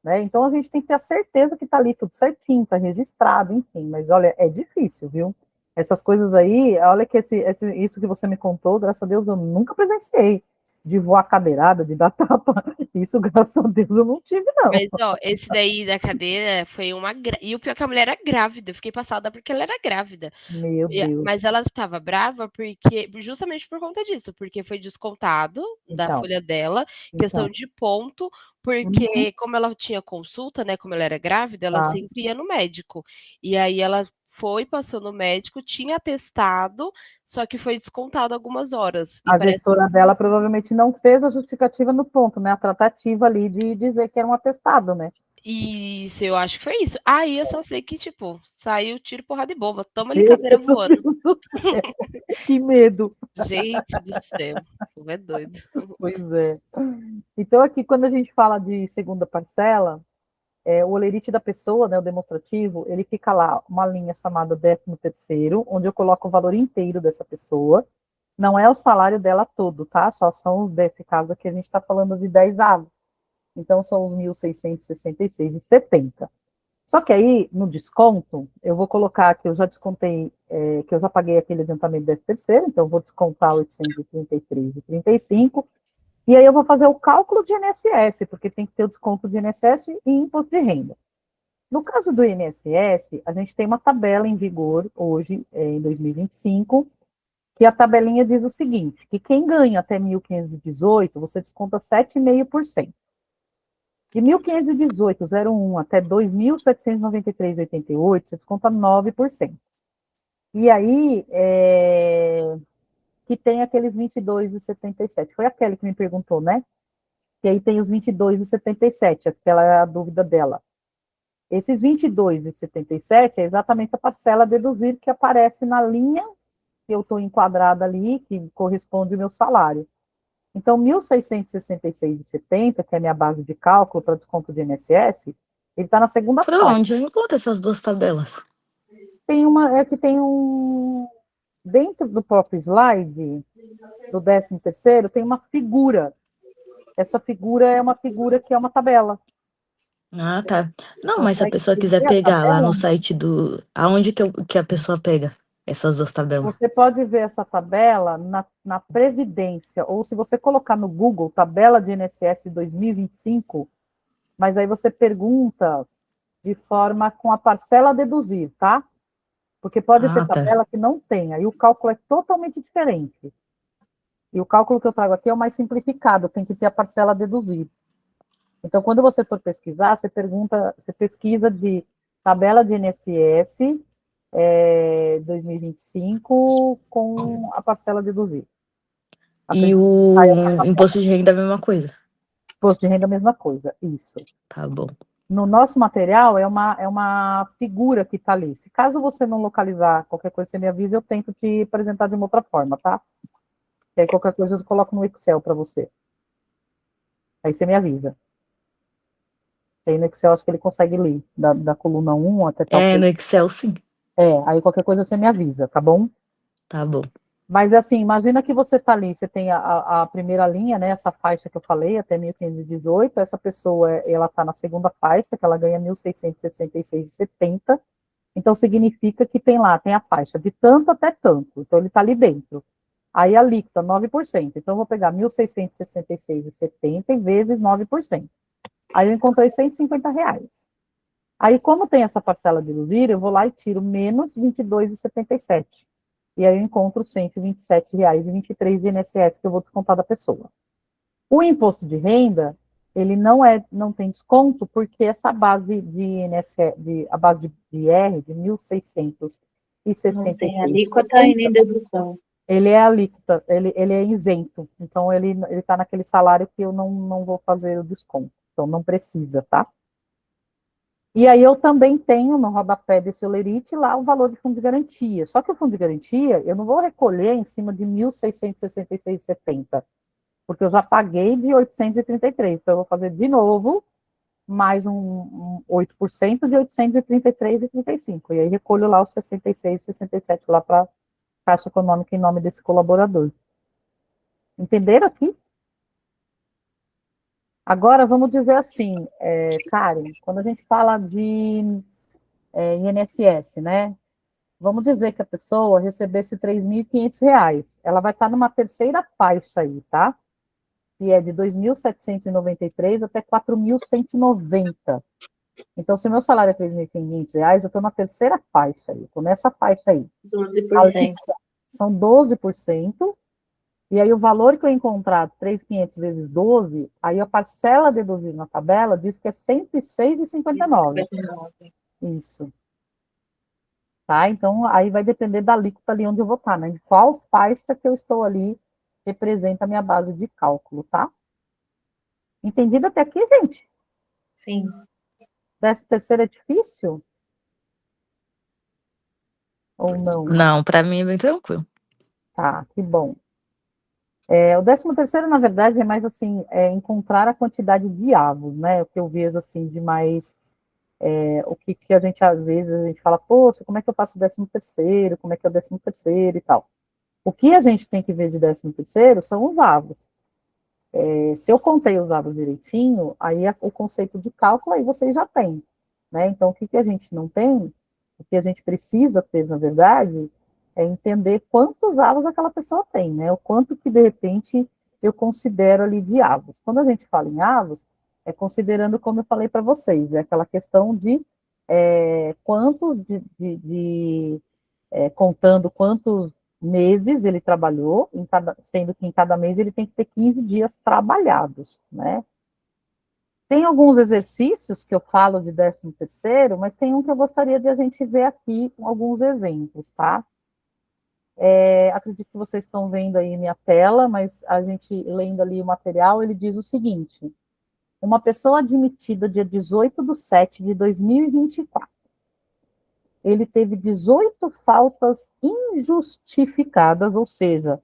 né? Então a gente tem que ter a certeza que está ali tudo certinho, está registrado, enfim. Mas olha, é difícil, viu? Essas coisas aí, olha que isso que você me contou, graças a Deus eu nunca presenciei. De voar cadeirada, de dar tapa. Isso, graças a Deus, eu não tive, não. Mas, ó, esse daí da cadeira foi uma. E o pior é que a mulher era grávida. Eu fiquei passada porque ela era grávida. Meu Deus. Mas ela estava brava porque justamente por conta disso, porque foi descontado da Então, folha dela, questão de ponto, porque como ela tinha consulta, né, como ela era grávida, ela Tá. sempre ia no médico. E aí ela foi, passou no médico, tinha atestado, só que foi descontado algumas horas. E A parece gestora dela provavelmente não fez a justificativa no ponto, né? A tratativa ali de dizer que era um atestado, né? Isso, eu acho que foi isso. Aí eu só sei que, tipo, saiu tiro, porrada e bomba. Toma ali Meu cadeira voando. Deus do céu, que medo. Gente do céu, como é doido. Pois é. Então, aqui, quando a gente fala de segunda parcela, o olerite da pessoa, né, o demonstrativo, ele fica lá, uma linha chamada 13º, onde eu coloco o valor inteiro dessa pessoa. Não é o salário dela todo, tá? Só são, desse caso aqui, a gente está falando de 10 avos. Então, são os 1.666,70. Só que aí, no desconto, eu vou colocar que eu já descontei, que eu já paguei aquele adiantamento desse terceiro, então eu vou descontar 833,35, e aí eu vou fazer o cálculo de INSS, porque tem que ter o desconto de INSS e imposto de renda. No caso do INSS, a gente tem uma tabela em vigor hoje, em 2025, que a tabelinha diz o seguinte, que quem ganha até 1.518, você desconta 7,5%. De 1.518,01 até 2.793,88, você desconta 9%. E aí, que tem aqueles 22,77. Foi aquele que me perguntou, né? Que aí tem os 22,77, aquela é a dúvida dela. Esses 22,77 é exatamente a parcela a deduzir que aparece na linha que eu estou enquadrada ali, que corresponde ao meu salário. Então, 1.666,70, que é a minha base de cálculo para desconto de INSS, ele está na segunda Por faixa. onde? Eu encontro essas duas tabelas. Tem dentro do próprio slide, do 13º, tem uma figura. Essa figura é uma figura que é uma tabela. Ah, tá. Não, mas se a Consegue pessoa quiser ver a pegar lá no tabela? site do... Aonde que a pessoa pega essas duas tabelas? Você pode ver essa tabela na Previdência, ou se você colocar no Google, tabela de INSS 2025, mas aí você pergunta de forma com a parcela a deduzir, tá? Porque pode ter Ah, tá. tabela que não tem, aí o cálculo é totalmente diferente. E o cálculo que eu trago aqui é o mais simplificado, tem que ter a parcela a deduzir. Então, quando você for pesquisar, você pesquisa de tabela de INSS 2025 com a parcela a deduzir. E o imposto de renda é a mesma coisa. Imposto de renda é a mesma coisa, isso. Tá bom. No nosso material é uma figura que está ali. Se caso você não localizar qualquer coisa, você me avisa, eu tento te apresentar de uma outra forma, tá? E aí qualquer coisa eu coloco no Excel para você. Aí você me avisa. Aí no Excel acho que ele consegue ler, da coluna 1 até tal. É, no Excel, sim. Aí qualquer coisa você me avisa, tá bom? Tá bom. Mas assim, imagina que você está ali, você tem a primeira linha, né, essa faixa que eu falei, até 1.518, essa pessoa, ela está na segunda faixa, que ela ganha 1.666,70, então significa que tem a faixa de tanto até tanto, então ele está ali dentro. Aí a alíquota, 9%, então eu vou pegar 1.666,70 vezes 9%. Aí eu encontrei R$150. Aí, como tem essa parcela de deduzir, eu vou lá e tiro menos 22,77. E aí eu encontro R$127,23 de INSS que eu vou descontar da pessoa. O imposto de renda, ele não tem desconto, porque essa base de INSS, a base de IR, de 1.666. Não tem alíquota e nem dedução. Ele é alíquota, ele é isento. Então, ele está naquele salário que eu não vou fazer o desconto. Então, não precisa, tá? E aí eu também tenho no rodapé desse olerite lá o valor de fundo de garantia. Só que o fundo de garantia eu não vou recolher em cima de 1.666,70, porque eu já paguei de 833. Então eu vou fazer de novo mais um 8% de 833,35. E aí recolho lá os 66,67 lá para a Caixa Econômica em nome desse colaborador. Entenderam aqui? Agora, vamos dizer assim, Karen, quando a gente fala de INSS, né? Vamos dizer que a pessoa recebesse R$ 3.500. Ela vai estar numa terceira faixa aí, tá? Que é de 2.793 até 4.190. Então, se o meu salário é R$ 3.500, eu estou na terceira faixa aí. Estou nessa faixa aí. 12%. São 12%. E aí o valor que eu encontrar, 3.500 vezes 12, aí a parcela deduzida na tabela diz que é R$ 106,59. Isso. Tá? Então, aí vai depender da alíquota ali onde eu vou estar, né? De qual faixa que eu estou ali representa a minha base de cálculo, tá? Entendido até aqui, gente? Sim. 13º é difícil? Ou não? Não, para mim é bem tranquilo. Tá, que bom. O 13º, na verdade, é mais assim, encontrar a quantidade de avos, né? O que eu vejo assim de mais, o que a gente às vezes a gente fala, poxa, como é que eu faço o 13º? Como é que é o 13º e tal. O que a gente tem que ver de 13º são os avos. Se eu contei os avos direitinho, aí o conceito de cálculo aí vocês já têm, né? Então, o que a gente não tem, o que a gente precisa ter, na verdade, é entender quantos avos aquela pessoa tem, né? O quanto que, de repente, eu considero ali de avos. Quando a gente fala em avos, é considerando, como eu falei para vocês, é aquela questão de quantos, contando quantos meses ele trabalhou, sendo que em cada mês ele tem que ter 15 dias trabalhados, né? Tem alguns exercícios que eu falo de 13º, mas tem um que eu gostaria de a gente ver aqui com alguns exemplos, tá? Acredito que vocês estão vendo aí minha tela, mas a gente lendo ali o material, ele diz o seguinte: uma pessoa admitida dia 18/7/2024, ele teve 18 faltas injustificadas, ou seja,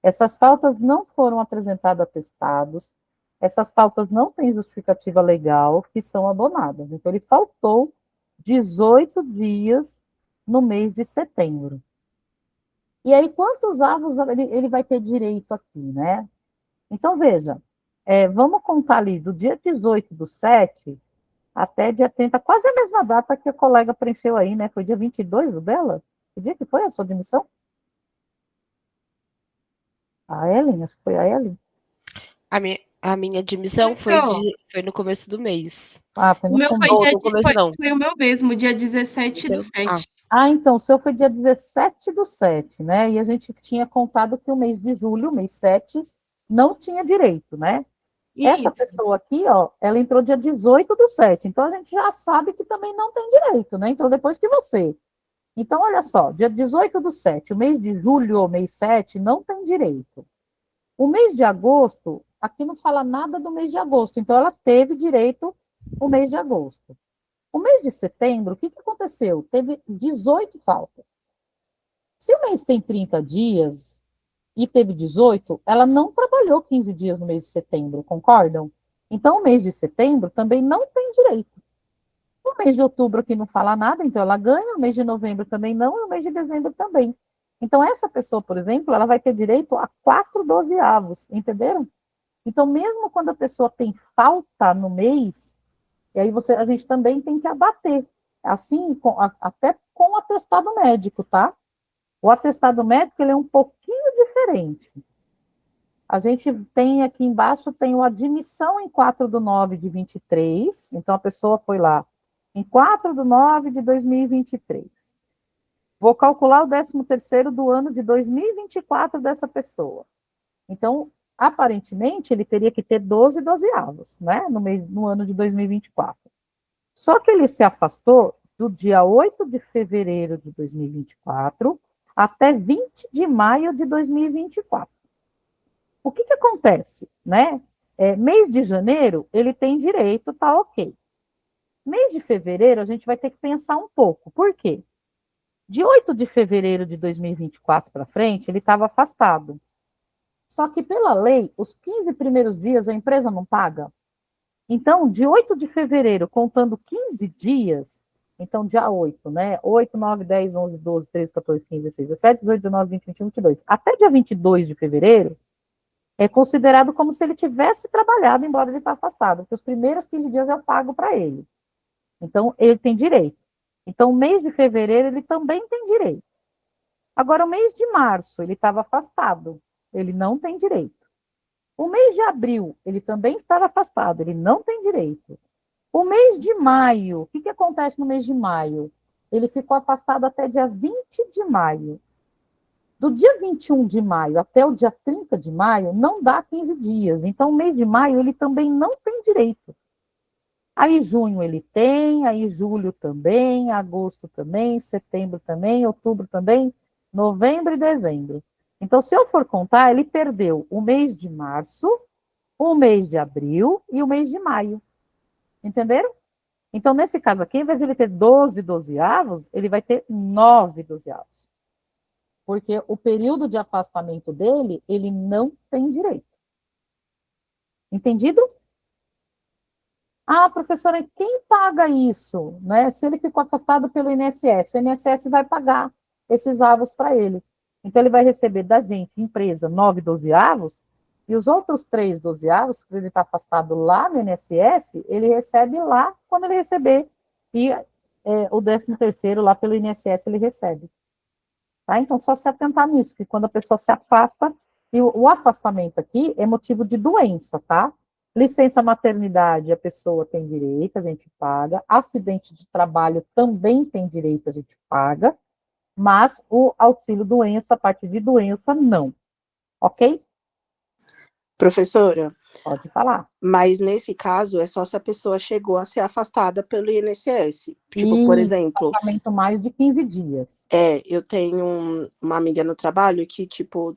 essas faltas não foram apresentadas a atestados, essas faltas não têm justificativa legal, que são abonadas. Então, ele faltou 18 dias no mês de setembro. E aí, quantos avos ele vai ter direito aqui, né? Então, veja, vamos contar ali do dia 18/7 até dia 30, quase a mesma data que a colega preencheu aí, né? Foi dia 22 o dela? Que dia que foi a sua admissão? A Ellen, acho que foi a Ellen. A minha admissão foi no começo do mês. Foi O no meu começo. foi, No começo, não. foi o meu mesmo, dia 17/7. Então, o seu foi dia 17/7, né? E a gente tinha contado que o mês de julho, o mês 7, não tinha direito, né? Essa pessoa aqui, ó, ela entrou dia 18/7, então a gente já sabe que também não tem direito, né? Então, depois que você. Então, olha só, dia 18/7, o mês de julho ou mês 7, não tem direito. O mês de agosto, aqui não fala nada do mês de agosto, então ela teve direito o mês de agosto. O mês de setembro, o que aconteceu? Teve 18 faltas. Se o mês tem 30 dias e teve 18, ela não trabalhou 15 dias no mês de setembro, concordam? Então, o mês de setembro também não tem direito. O mês de outubro aqui não fala nada, então ela ganha, o mês de novembro também não, e o mês de dezembro também. Então, essa pessoa, por exemplo, ela vai ter direito a 4 dozeavos, entenderam? Então, mesmo quando a pessoa tem falta no mês, e aí a gente também tem que abater, assim, até com o atestado médico, tá? O atestado médico, ele é um pouquinho diferente. A gente tem aqui embaixo, tem a admissão em 4/9/23, então a pessoa foi lá em 4/9/2023. Vou calcular o 13º do ano de 2024 dessa pessoa. Então, aparentemente, ele teria que ter 12 dozeavos, né, no ano de 2024. Só que ele se afastou do dia 8 de fevereiro de 2024 até 20 de maio de 2024. O que acontece, né? Mês de janeiro, ele tem direito, tá ok. Mês de fevereiro, a gente vai ter que pensar um pouco. Por quê? De 8 de fevereiro de 2024 para frente, ele estava afastado. Só que, pela lei, os 15 primeiros dias a empresa não paga. Então, de 8 de fevereiro, contando 15 dias, então dia 8, né? 8, 9, 10, 11, 12, 13, 14, 15, 16, 17, 18, 19, 20, 21, 22. Até dia 22 de fevereiro, é considerado como se ele tivesse trabalhado, embora ele está afastado, porque os primeiros 15 dias eu pago para ele. Então, ele tem direito. Então, o mês de fevereiro, ele também tem direito. Agora, o mês de março, ele estava afastado, ele não tem direito. O mês de abril, ele também estava afastado, ele não tem direito. O mês de maio, o que acontece no mês de maio? Ele ficou afastado até dia 20 de maio. Do dia 21 de maio até o dia 30 de maio, não dá 15 dias. Então, o mês de maio, ele também não tem direito. Aí, junho ele tem, aí julho também, agosto também, setembro também, outubro também, novembro e dezembro. Então, se eu for contar, ele perdeu o mês de março, o mês de abril e o mês de maio. Entenderam? Então, nesse caso aqui, ao invés de ele ter 12 dozeavos, ele vai ter 9 dozeavos. Porque o período de afastamento dele, ele não tem direito. Entendido? Ah, professora, quem paga isso? Né? Se ele ficou afastado pelo INSS, o INSS vai pagar esses avos para ele. Então, ele vai receber da gente, empresa, 9 dozeavos, e os outros 3 dozeavos, que ele está afastado lá no INSS, ele recebe lá quando ele receber. E o 13º lá pelo INSS ele recebe. Tá? Então, só se atentar nisso, que quando a pessoa se afasta, e o afastamento aqui é motivo de doença, tá? Licença maternidade, a pessoa tem direito, a gente paga. Acidente de trabalho também tem direito, a gente paga. Mas o auxílio doença, a parte de doença, não. Ok? Professora, Pode falar. mas nesse caso é só se a pessoa chegou a ser afastada pelo INSS. Tipo, por exemplo, afastamento mais de 15 dias. Eu tenho uma amiga no trabalho que, tipo,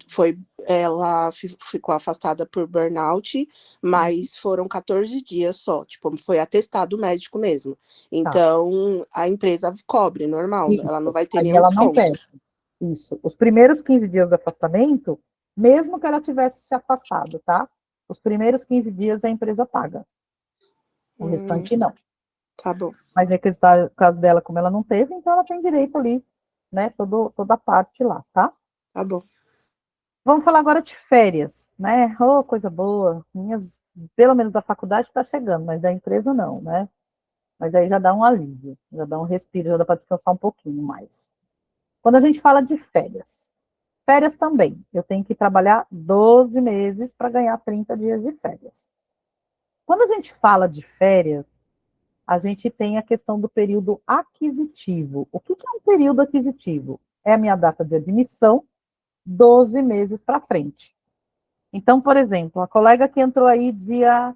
ela ficou afastada por burnout, mas foram 14 dias só, tipo, foi atestado médico mesmo. Então, a empresa cobre, normal, Isso. ela não vai ter Aí nenhum ela não desconto. perde. Isso. Os primeiros 15 dias do afastamento, mesmo que ela tivesse se afastado, tá? Os primeiros 15 dias a empresa paga. O restante não. Tá bom. Mas no caso dela, como ela não teve, então ela tem direito ali, né? Toda a parte lá, tá? Tá bom. Vamos falar agora de férias, né? Oh, coisa boa. Pelo menos da faculdade está chegando, mas da empresa não, né? Mas aí já dá um alívio, já dá um respiro, já dá para descansar um pouquinho mais. Quando a gente fala de férias também, eu tenho que trabalhar 12 meses para ganhar 30 dias de férias. Quando a gente fala de férias, a gente tem a questão do período aquisitivo. O que é um período aquisitivo? É a minha data de admissão, 12 meses para frente. Então, por exemplo, a colega que entrou aí dia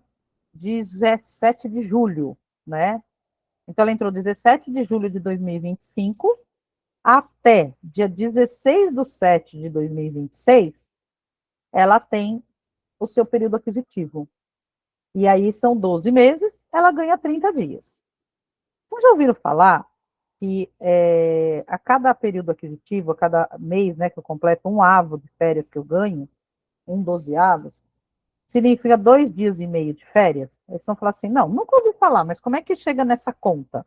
17 de julho, né? Então, ela entrou 17 de julho de 2025 até dia 16/7 de 2026, ela tem o seu período aquisitivo. E aí são 12 meses, ela ganha 30 dias. Vocês já ouviram falar que a cada período aquisitivo, a cada mês, né, que eu completo um avo de férias que eu ganho, 12avos, significa 2 dias e meio de férias? Eles vão falar assim, não, nunca ouvi falar, mas como é que chega nessa conta?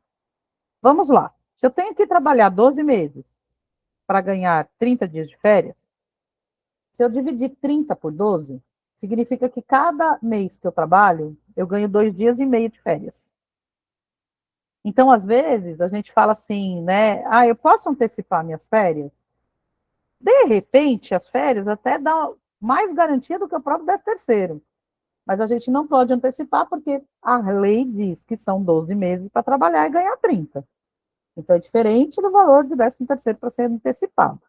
Vamos lá. Se eu tenho que trabalhar 12 meses para ganhar 30 dias de férias, se eu dividir 30 por 12, significa que cada mês que eu trabalho, eu ganho 2 dias e meio de férias. Então, às vezes, a gente fala assim, né? Ah, eu posso antecipar minhas férias? De repente, as férias até dão mais garantia do que o próprio 13º. Mas a gente não pode antecipar porque a lei diz que são 12 meses para trabalhar e ganhar 30. Então, é diferente do valor do 13º para ser antecipado.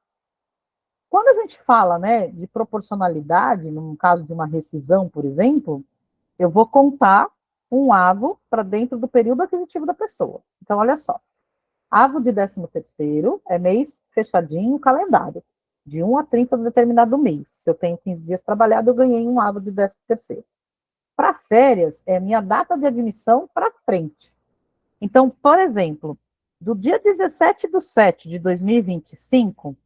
Quando a gente fala, né, de proporcionalidade, no caso de uma rescisão, por exemplo, eu vou contar um avo para dentro do período aquisitivo da pessoa. Então, olha só. Avo de 13º é mês fechadinho, calendário. De 1 a 30 de determinado mês. Se eu tenho 15 dias trabalhado, eu ganhei um avo de 13º. Para férias, é minha data de admissão para frente. Então, por exemplo, do dia 17/7 de 2025,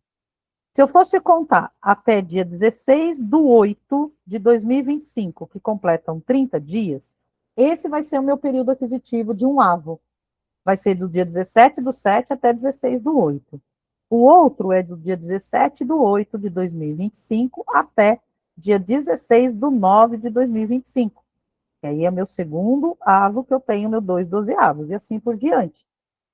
se eu fosse contar até dia 16/8 de 2025, que completam 30 dias, esse vai ser o meu período aquisitivo de um avo. Vai ser do dia 17/7 até 16/8. O outro é do dia 17/8 de 2025 até dia 16/9/2025. E aí é meu segundo avo que eu tenho, meu 2/12, e assim por diante.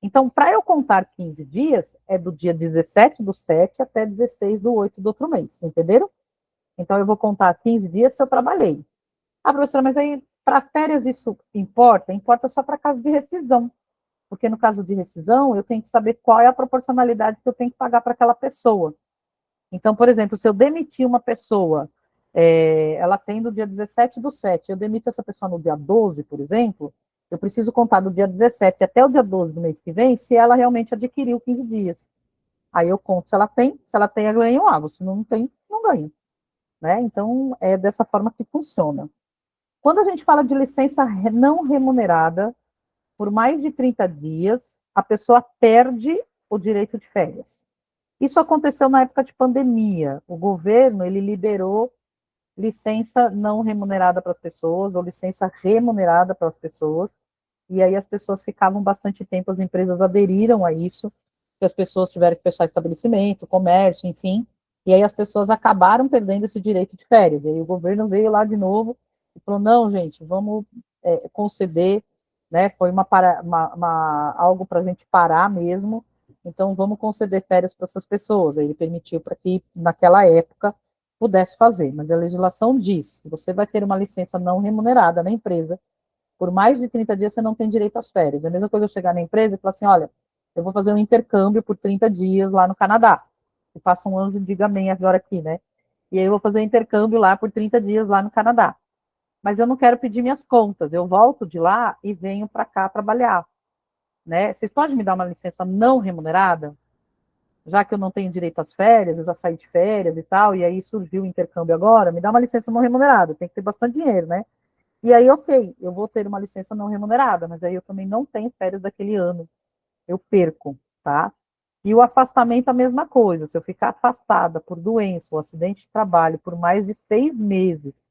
Então, para eu contar 15 dias, é do dia 17/7 até 16/8 do outro mês, entenderam? Então, eu vou contar 15 dias se eu trabalhei. Ah, professora, mas aí, para férias isso importa? Importa só para caso de rescisão. Porque no caso de rescisão, eu tenho que saber qual é a proporcionalidade que eu tenho que pagar para aquela pessoa. Então, por exemplo, se eu demitir uma pessoa, ela tem no dia 17/7, eu demito essa pessoa no dia 12, por exemplo, eu preciso contar do dia 17 até o dia 12 do mês que vem, se ela realmente adquiriu 15 dias. Aí eu conto se ela tem, eu ganho um avo, se não tem, não ganho. Né? Então, é dessa forma que funciona. Quando a gente fala de licença não remunerada, por mais de 30 dias, a pessoa perde o direito de férias. Isso aconteceu na época de pandemia. O governo, ele liberou licença não remunerada para as pessoas, ou licença remunerada para as pessoas, e aí as pessoas ficavam bastante tempo, as empresas aderiram a isso, que as pessoas tiveram que fechar estabelecimento, comércio, enfim, e aí as pessoas acabaram perdendo esse direito de férias, e aí o governo veio lá de novo e falou, não, gente, vamos conceder, né, foi algo para a gente parar mesmo, então vamos conceder férias para essas pessoas, aí ele permitiu para que, naquela época, pudesse fazer, mas a legislação diz que você vai ter uma licença não remunerada na empresa, por mais de 30 dias você não tem direito às férias. É a mesma coisa eu chegar na empresa e falar assim, olha, eu vou fazer um intercâmbio por 30 dias lá no Canadá. E passa um anjo, diga amém agora aqui, né? E aí eu vou fazer um intercâmbio lá por 30 dias lá no Canadá. Mas eu não quero pedir minhas contas, eu volto de lá e venho para cá trabalhar, né? Vocês podem me dar uma licença não remunerada? Já que eu não tenho direito às férias, eu já saí de férias e tal, e aí surgiu o intercâmbio agora, me dá uma licença não remunerada, tem que ter bastante dinheiro, né? E aí, ok, eu vou ter uma licença não remunerada, mas aí eu também não tenho férias daquele ano, eu perco, tá? E o afastamento, a mesma coisa, se eu ficar afastada por doença ou acidente de trabalho por mais de 6 meses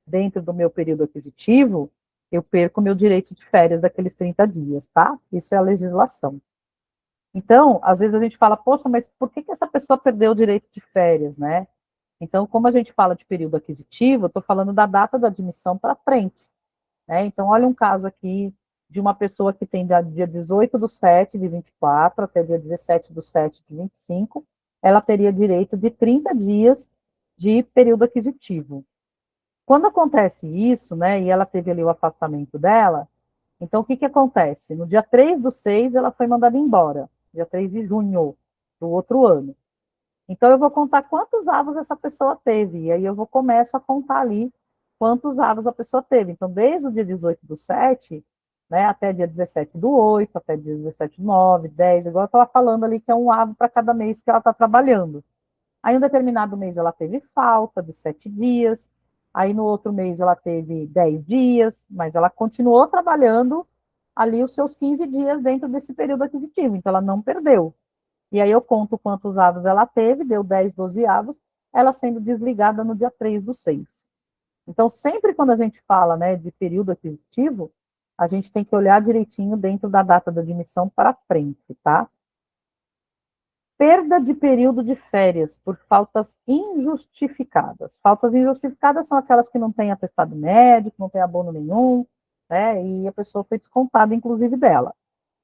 dentro do meu período aquisitivo, eu perco meu direito de férias daqueles 30 dias, tá? Isso é a legislação. Então, às vezes a gente fala, poxa, mas por que essa pessoa perdeu o direito de férias, né? Então, como a gente fala de período aquisitivo, eu estou falando da data da admissão para frente, né? Então, olha um caso aqui de uma pessoa que tem dia 18/7/24 até dia 17/7/25, ela teria direito de 30 dias de período aquisitivo. Quando acontece isso, né, e ela teve ali o afastamento dela, então o que acontece? No dia 3/6, ela foi mandada embora, dia 3 de junho do outro ano. Então, eu vou contar quantos avos essa pessoa teve, e aí eu começo a contar ali quantos avos a pessoa teve. Então, desde o dia 18/7, né, até dia 17/8, até dia 17/9, 10, igual eu estava falando ali, que é um avo para cada mês que ela está trabalhando. Aí, um determinado mês, ela teve falta de 7 dias, aí no outro mês ela teve 10 dias, mas ela continuou trabalhando ali os seus 15 dias dentro desse período aquisitivo, então ela não perdeu. E aí eu conto quantos avos ela teve, deu 10, 12 avos, ela sendo desligada no dia 3/6. Então, sempre quando a gente fala, né, de período aquisitivo, a gente tem que olhar direitinho dentro da data da admissão para frente, tá? Perda de período de férias por faltas injustificadas. Faltas injustificadas são aquelas que não têm atestado médico, não têm abono nenhum, né, e a pessoa foi descontada, inclusive, dela.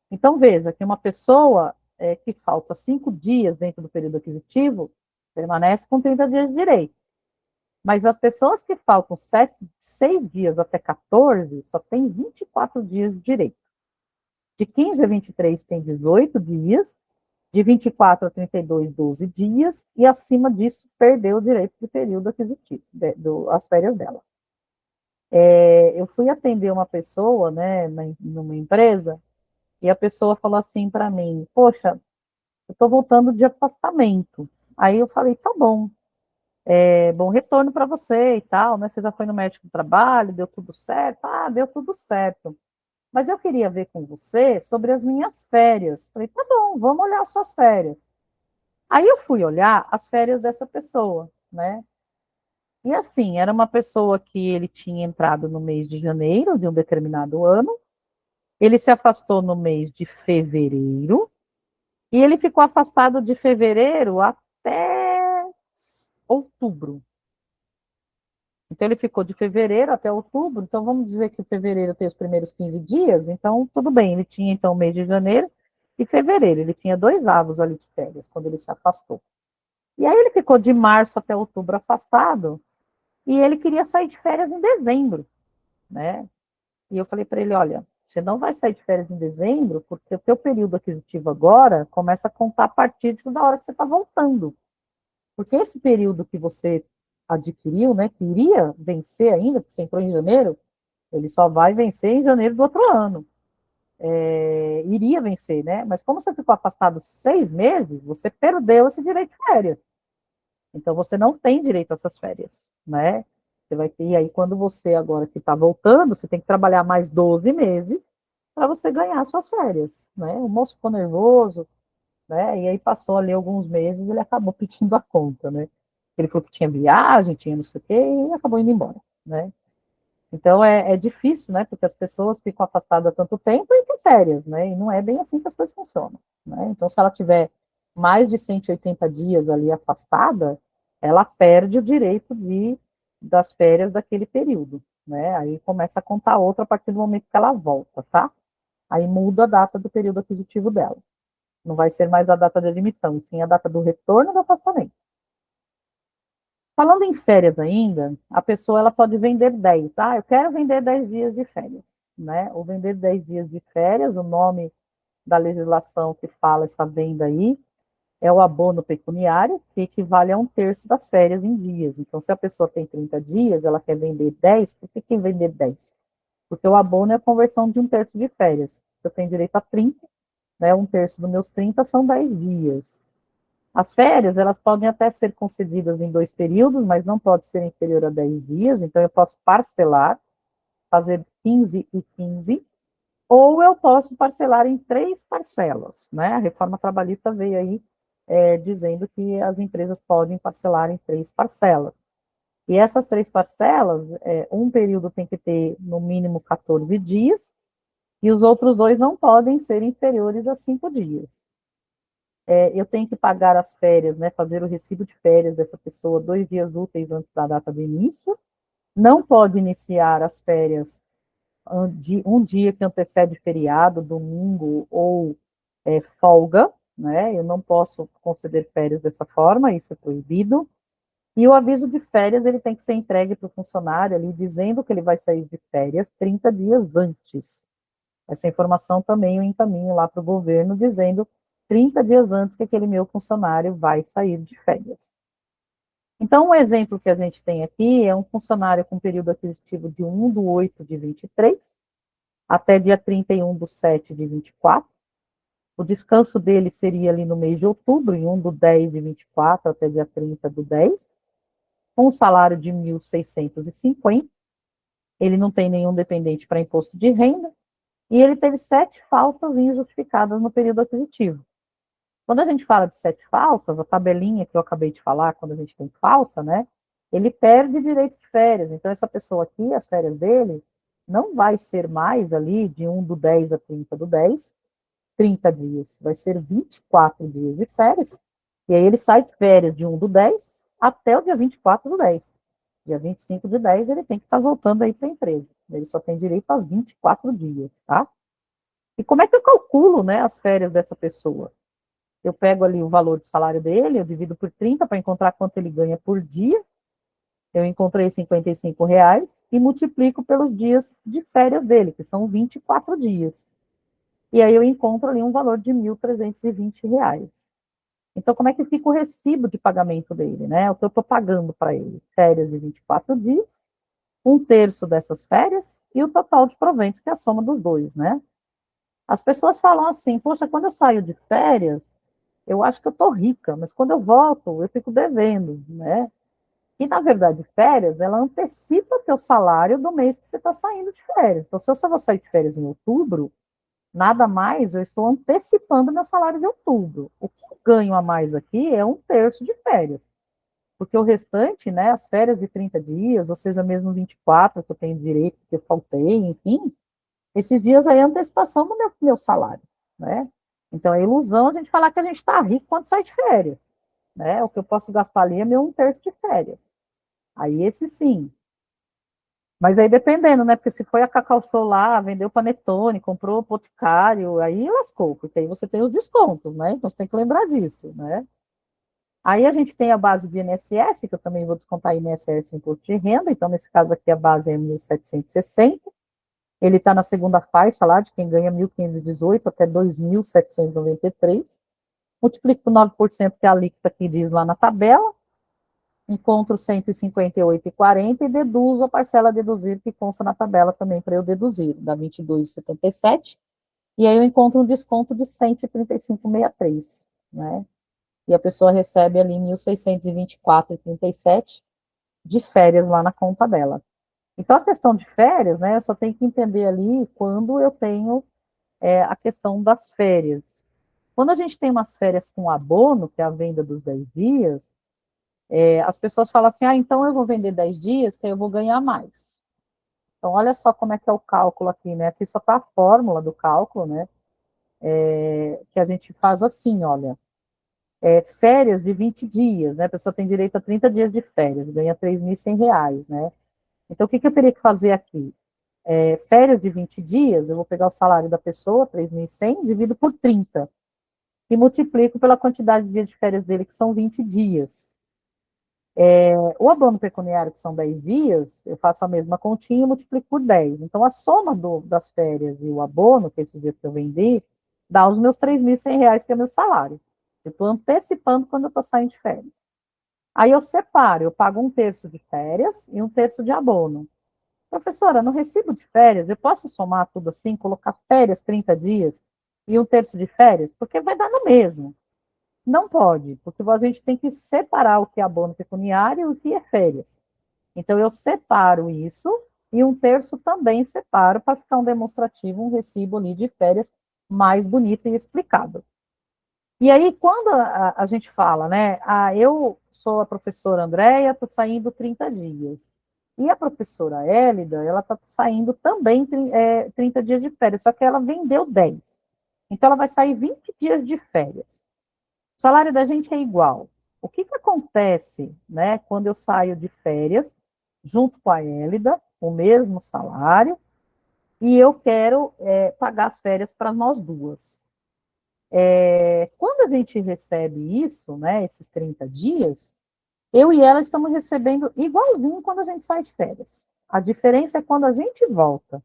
Então, veja que uma pessoa que falta 5 dias dentro do período aquisitivo, permanece com 30 dias de direito. Mas as pessoas que faltam 6 dias até 14, só tem 24 dias de direito. De 15 a 23 tem 18 dias, de 24 a 32, 12 dias, e acima disso perdeu o direito de período aquisitivo, as férias dela. Eu fui atender uma pessoa, né, numa empresa, e a pessoa falou assim para mim, poxa, eu estou voltando de afastamento. Aí eu falei, tá bom, bom retorno para você e tal, né? Você já foi no médico do trabalho, deu tudo certo? Ah, deu tudo certo. Mas eu queria ver com você sobre as minhas férias. Falei, tá bom, vamos olhar as suas férias. Aí eu fui olhar as férias dessa pessoa, né? E assim, era uma pessoa que ele tinha entrado no mês de janeiro de um determinado ano, ele se afastou no mês de fevereiro, e ele ficou afastado de fevereiro até outubro. Então, ele ficou de fevereiro até outubro, então vamos dizer que fevereiro tem os primeiros 15 dias, então tudo bem, ele tinha então o mês de janeiro e fevereiro, ele tinha 2 avos ali de férias, quando ele se afastou. E aí ele ficou de março até outubro afastado, e ele queria sair de férias em dezembro, né? E eu falei para ele, olha, você não vai sair de férias em dezembro, porque o teu período aquisitivo agora começa a contar a partir da hora que você está voltando. Porque esse período que você adquiriu, né, que iria vencer ainda, porque você entrou em janeiro, ele só vai vencer em janeiro do outro ano. Iria vencer, né? Mas como você ficou afastado 6 meses, você perdeu esse direito de férias. Então você não tem direito a essas férias, né? Você vai ter, e aí quando você agora que está voltando, você tem que trabalhar mais 12 meses para você ganhar suas férias, né? O moço ficou nervoso, né? E aí passou ali alguns meses, ele acabou pedindo a conta, né? Ele falou que tinha viagem, tinha não sei o quê, e acabou indo embora, né? Então é difícil, né? Porque as pessoas ficam afastadas há tanto tempo e tem férias, né? E não é bem assim que as coisas funcionam, né? Então, se ela tiver mais de 180 dias ali afastada, ela perde o direito das férias daquele período, né? Aí começa a contar outra a partir do momento que ela volta, tá? Aí muda a data do período aquisitivo dela. Não vai ser mais a data de admissão, e sim a data do retorno do afastamento. Falando em férias ainda, a pessoa ela pode vender 10. Ah, eu quero vender 10 dias de férias, né? Ou vender 10 dias de férias, o nome da legislação que fala essa venda aí é o abono pecuniário, que equivale a 1/3 das férias em dias. Então, se a pessoa tem 30 dias, ela quer vender 10, por que vender 10? Porque o abono é a conversão de 1/3 de férias. Se eu tenho direito a 30, né, 1/3 dos meus 30 são 10 dias. As férias, elas podem até ser concedidas em 2 períodos, mas não pode ser inferior a 10 dias, então eu posso parcelar, fazer 15 e 15, ou eu posso parcelar em 3 parcelas, né? A reforma trabalhista veio aí dizendo que as empresas podem parcelar em 3 parcelas. E essas 3 parcelas, um período tem que ter no mínimo 14 dias, e os outros 2 não podem ser inferiores a 5 dias. Eu tenho que pagar as férias, né, fazer o recibo de férias dessa pessoa 2 dias úteis antes da data do início. Não pode iniciar as férias de um dia que antecede feriado, domingo ou folga, né? Eu não posso conceder férias dessa forma, isso é proibido. E o aviso de férias, ele tem que ser entregue para o funcionário ali, dizendo que ele vai sair de férias 30 dias antes. Essa informação também eu encaminho lá para o governo, dizendo 30 dias antes que aquele meu funcionário vai sair de férias. Então, um exemplo que a gente tem aqui é um funcionário com período aquisitivo de 1/8 de 23 até dia 31 de 7 de 24. O descanso dele seria ali no mês de outubro, em 1/10 de 24 até dia 30 do 10, com um salário de 1.650. Ele não tem nenhum dependente para imposto de renda, e ele teve 7 faltas injustificadas no período aquisitivo. Quando a gente fala de 7 faltas, a tabelinha que eu acabei de falar, quando a gente tem falta, né, ele perde direito de férias. Então, essa pessoa aqui, as férias dele, não vai ser mais ali de 1/10 a 30 do 10, 30 dias. Vai ser 24 dias de férias. E aí ele sai de férias de 1/10 até o dia 24 do 10. Dia 25 de 10, ele tem que estar voltando aí para a empresa. Ele só tem direito a 24 dias, tá? E como é que eu calculo, né, as férias dessa pessoa? Eu pego ali o valor do salário dele, eu divido por 30 para encontrar quanto ele ganha por dia. Eu encontrei R$ 55 e multiplico pelos dias de férias dele, que são 24 dias. E aí eu encontro ali um valor de R$ 1.320. Então, como é que fica o recibo de pagamento dele, né? O que eu estou pagando para ele? Férias de 24 dias, 1/3 dessas férias e o total de proventos, que é a soma dos dois, né? As pessoas falam assim, poxa, quando eu saio de férias, eu acho que eu estou rica, mas quando eu volto, eu fico devendo, né? E, na verdade, férias, ela antecipa teu salário do mês que você está saindo de férias. Então, se eu só vou sair de férias em outubro, nada mais, eu estou antecipando meu salário de outubro. O que eu ganho a mais aqui é 1/3 de férias. Porque o restante, né, as férias de 30 dias, ou seja, mesmo 24 que eu tenho direito, que eu faltei, enfim, esses dias aí é antecipação do meu salário, né? Então, é ilusão a gente falar que a gente está rico quando sai de férias, né? O que eu posso gastar ali é meu 1/3 de férias. Aí, esse sim, Mas aí dependendo, né? Porque se foi a Cacau Show lá, vendeu panetone, comprou o Boticário, aí lascou, porque aí você tem os descontos, né? Então você tem que lembrar disso, né? Aí a gente tem a base de INSS, que eu também vou descontar INSS Imposto de Renda, então nesse caso aqui a base é 1.760, ele está na segunda faixa lá, de quem ganha 1.518 até 2.793, multiplico por 9%, que é a alíquota que diz lá na tabela, encontro 158,40 e deduzo a parcela a deduzir que consta na tabela também para eu deduzir, dá 22,77, e aí eu encontro um desconto de 135,63, né? E a pessoa recebe ali 1.624,37 de férias lá na conta dela. Então, a questão de férias, né, eu só tenho que entender ali quando eu tenho a questão das férias. Quando a gente tem umas férias com abono, que é a venda dos 10 dias, as pessoas falam assim, então eu vou vender 10 dias, que aí eu vou ganhar mais. Então, olha só como é que é o cálculo aqui, né? Aqui só está a fórmula do cálculo, né? Que a gente faz assim, olha. Férias de 20 dias, né? A pessoa tem direito a 30 dias de férias, ganha R$ 3.100, né? Então, o que eu teria que fazer aqui? Férias de 20 dias, eu vou pegar o salário da pessoa, 3.100, divido por 30, e multiplico pela quantidade de dias de férias dele, que são 20 dias. O abono pecuniário, que são 10 dias, eu faço a mesma continha e multiplico por 10. Então, a soma das férias e o abono, que esses dias que eu vendi, dá os meus R$ 3.100, que é o meu salário. Eu estou antecipando quando eu estou saindo de férias. Aí eu separo, eu pago 1/3 de férias e 1/3 de abono. Professora, no recibo de férias, eu posso somar tudo assim, colocar férias 30 dias e 1/3 de férias? Porque vai dar no mesmo. Não pode, porque a gente tem que separar o que é abono pecuniário e o que é férias. Então, eu separo isso e 1/3 também separo para ficar um demonstrativo, um recibo ali de férias mais bonito e explicado. E aí, quando a gente fala, né, eu sou a professora Andréia, estou saindo 30 dias. E a professora Hélida, ela está saindo também 30 dias de férias, só que ela vendeu 10. Então, ela vai sair 20 dias de férias. O salário da gente é igual. O que acontece, né, quando eu saio de férias, junto com a Hélida, o mesmo salário, e eu quero pagar as férias para nós duas? Quando a gente recebe isso, né, esses 30 dias, eu e ela estamos recebendo igualzinho quando a gente sai de férias. A diferença é quando a gente volta.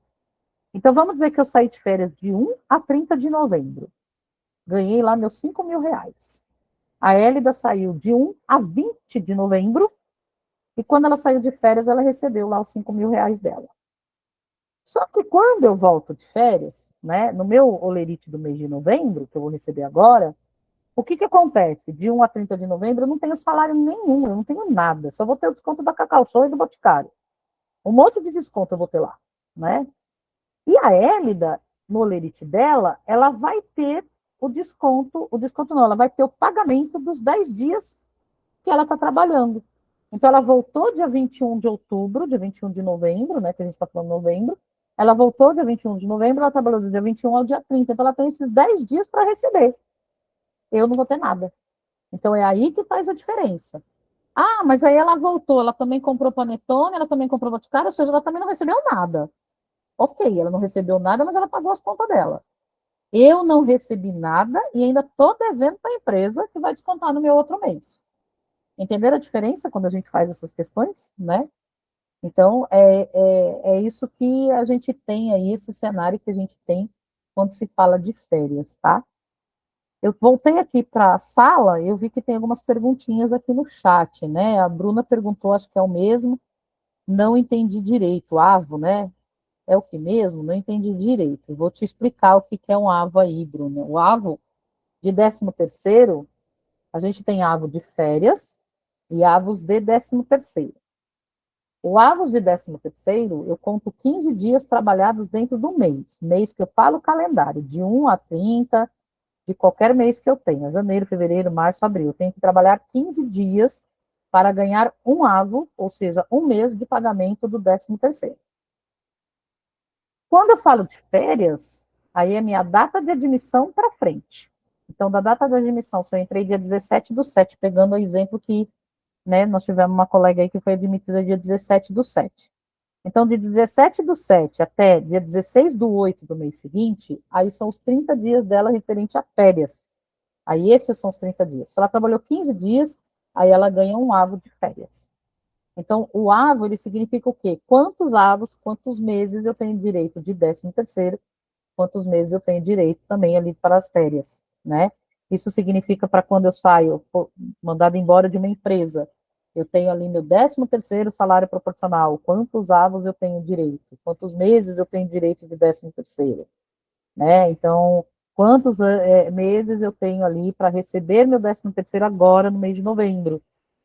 Então, vamos dizer que eu saí de férias de 1 a 30 de novembro. Ganhei lá meus R$ 5.000. A Hélida saiu de 1 a 20 de novembro, e quando ela saiu de férias, ela recebeu lá os R$ 5.000 dela. Só que quando eu volto de férias, né, no meu olerite do mês de novembro, que eu vou receber agora, o que acontece? De 1 a 30 de novembro, eu não tenho salário nenhum, eu não tenho nada, só vou ter o desconto da Cacau Show e do Boticário. Um monte de desconto eu vou ter lá, né? E a Hélida, no olerite dela, ela vai ter o desconto não, ela vai ter o pagamento dos 10 dias que ela está trabalhando. Então, ela voltou dia 21 de outubro, dia 21 de novembro, né, que a gente está falando novembro, ela voltou dia 21 de novembro, ela trabalhou do dia 21 ao dia 30, então ela tem esses 10 dias para receber. Eu não vou ter nada. Então, é aí que faz a diferença. Ah, mas aí ela voltou, ela também comprou panetone, ela também comprou boticário, ou seja, ela também não recebeu nada. Ok, ela não recebeu nada, mas ela pagou as contas dela. Eu não recebi nada e ainda estou devendo para a empresa que vai descontar no meu outro mês. Entenderam a diferença quando a gente faz essas questões, né? Então, é isso que a gente tem aí, esse cenário que a gente tem quando se fala de férias, tá? Eu voltei aqui para a sala, eu vi que tem algumas perguntinhas aqui no chat, né? A Bruna perguntou, acho que é o mesmo, não entendi direito, AVO, né? É o que mesmo? Não entendi direito. Vou te explicar o que é um AVO aí, Bruna. O AVO de 13º, a gente tem AVO de férias e AVOs de 13º. O AVOs de 13º, eu conto 15 dias trabalhados dentro do mês. Mês que eu falo calendário, de 1 a 30, de qualquer mês que eu tenha. Janeiro, fevereiro, março, abril. Eu tenho que trabalhar 15 dias para ganhar um AVO, ou seja, um mês de pagamento do 13º. Quando eu falo de férias, aí é minha data de admissão para frente. Então, da data de admissão, se eu entrei dia 17/7, pegando o exemplo que, né, nós tivemos uma colega aí que foi admitida dia 17/7. Então, de 17/7 até dia 16/8 do mês seguinte, aí são os 30 dias dela referente a férias. Aí esses são os 30 dias. Se ela trabalhou 15 dias, aí ela ganha um avo de férias. Então, o avo, ele significa o quê? Quantos avos, quantos meses eu tenho direito de 13º, quantos meses eu tenho direito também ali para as férias, né? Isso significa para quando eu saio, mandado embora de uma empresa, eu tenho ali meu 13º salário proporcional, quantos avos eu tenho direito, quantos meses eu tenho direito de 13º, né? Então, quantos meses eu tenho ali para receber meu 13º agora no mês de novembro,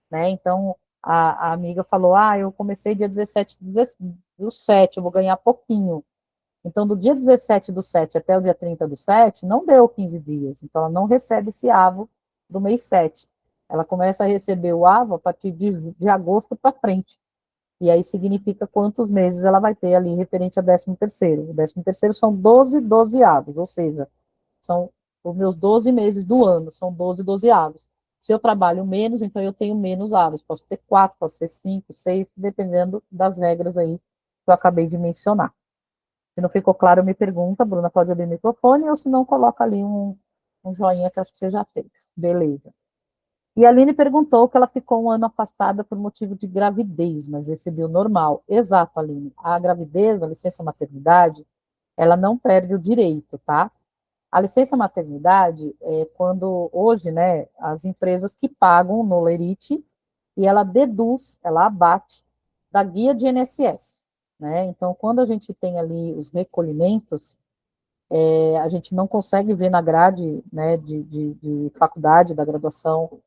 né? Então, a amiga falou, eu comecei dia 17/7, eu vou ganhar pouquinho. Então, do dia 17/7 até o dia 30/7, não deu 15 dias. Então, ela não recebe esse avo do mês 7. Ela começa a receber o avo a partir de agosto para frente. E aí significa quantos meses ela vai ter ali referente a 13º. O 13º são 12 avos, ou seja, são os meus 12 meses do ano, são 12 avos. Se eu trabalho menos, então eu tenho menos avos. Posso ter 4, posso ter 5, 6, dependendo das regras aí que eu acabei de mencionar. Se não ficou claro, me pergunta, Bruna, pode abrir o microfone, ou se não, coloca ali um joinha que acho que você já fez. Beleza. E a Aline perguntou que ela ficou um ano afastada por motivo de gravidez, mas recebeu normal. Exato, Aline. A gravidez, a licença maternidade, ela não perde o direito, tá? A licença maternidade é quando, hoje, né, as empresas que pagam no Lerite, e ela deduz, ela abate da guia de INSS, né? Então, quando a gente tem ali os recolhimentos, a gente não consegue ver na grade, né, de faculdade, da graduação,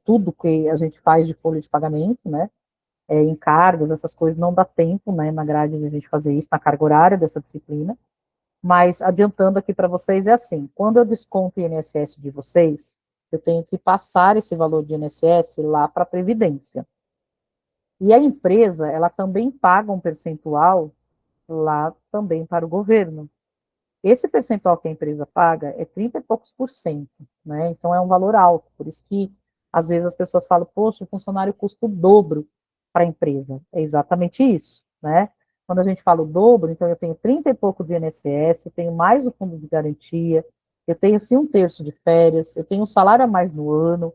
tudo que a gente faz de folha de pagamento, né? Encargos, essas coisas, não dá tempo, né, na grade de a gente fazer isso, na carga horária dessa disciplina. Mas, adiantando aqui para vocês, é assim, quando eu desconto o INSS de vocês, eu tenho que passar esse valor de INSS lá para a Previdência. E a empresa, ela também paga um percentual lá também para o governo. Esse percentual que a empresa paga é 30 e poucos por cento, né? Então é um valor alto, por isso que às vezes as pessoas falam, poxa, o funcionário custa o dobro para a empresa. É exatamente isso, né? Quando a gente fala o dobro, então eu tenho 30 e pouco de INSS, eu tenho mais o fundo de garantia, eu tenho sim 1/3 de férias, eu tenho um salário a mais no ano,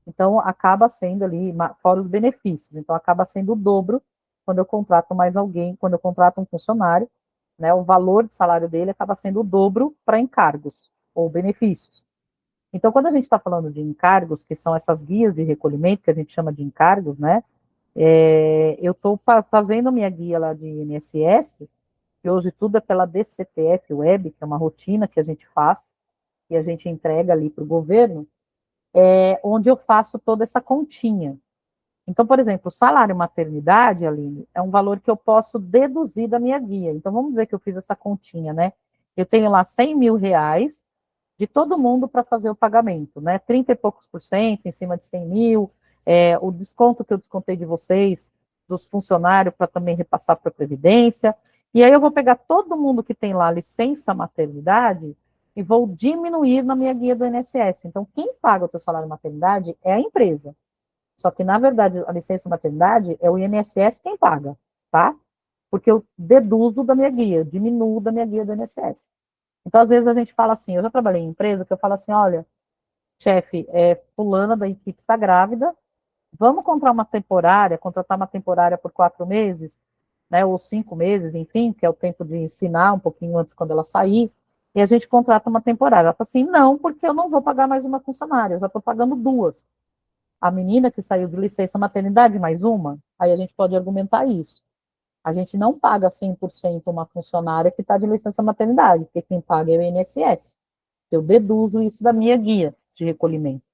então acaba sendo ali, fora os benefícios, então acaba sendo o dobro quando eu contrato mais alguém, quando eu contrato um funcionário, né, o valor de salário dele acaba sendo o dobro para encargos ou benefícios. Então, quando a gente está falando de encargos, que são essas guias de recolhimento, que a gente chama de encargos, né, eu estou fazendo minha guia lá de INSS, que hoje tudo é pela DCPF Web, que é uma rotina que a gente faz, e a gente entrega ali para o governo, onde eu faço toda essa continha. Então, por exemplo, o salário maternidade, Aline, é um valor que eu posso deduzir da minha guia. Então, vamos dizer que eu fiz essa continha, né? Eu tenho lá 100 mil reais de todo mundo para fazer o pagamento, né? 30 e poucos por cento em cima de 100 mil, o desconto que eu descontei de vocês, dos funcionários, para também repassar para a Previdência. E aí eu vou pegar todo mundo que tem lá licença maternidade e vou diminuir na minha guia do INSS. Então, quem paga o teu salário maternidade é a empresa. Só que, na verdade, a licença maternidade é o INSS quem paga, tá? Porque eu deduzo da minha guia, eu diminuo da minha guia do INSS. Então, às vezes a gente fala assim, eu já trabalhei em empresa que eu falo assim, olha, chefe, fulana da equipe está grávida, vamos contratar uma temporária por 4 meses, né, ou 5 meses, enfim, que é o tempo de ensinar um pouquinho antes quando ela sair, e a gente contrata uma temporária. Ela fala assim, não, porque eu não vou pagar mais uma funcionária, eu já estou pagando 2. A menina que saiu de licença maternidade, mais uma, aí a gente pode argumentar isso. A gente não paga 100% uma funcionária que está de licença maternidade, porque quem paga é o INSS. Eu deduzo isso da minha guia de recolhimento.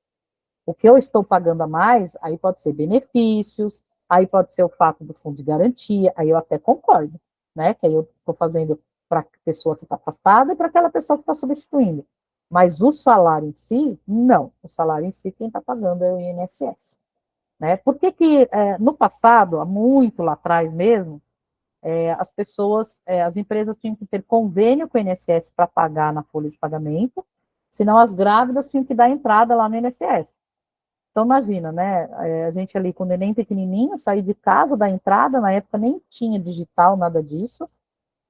O que eu estou pagando a mais, aí pode ser benefícios, aí pode ser o fato do fundo de garantia, aí eu até concordo, né? Que aí eu estou fazendo para a pessoa que está afastada e para aquela pessoa que está substituindo. Mas o salário em si, não. O salário em si, quem está pagando é o INSS. Né? Por que no passado, há muito lá atrás mesmo, as empresas tinham que ter convênio com o INSS para pagar na folha de pagamento, senão as grávidas tinham que dar entrada lá no INSS. Então, imagina, né? A gente ali com o neném pequenininho, sair de casa, da entrada, na época nem tinha digital, nada disso.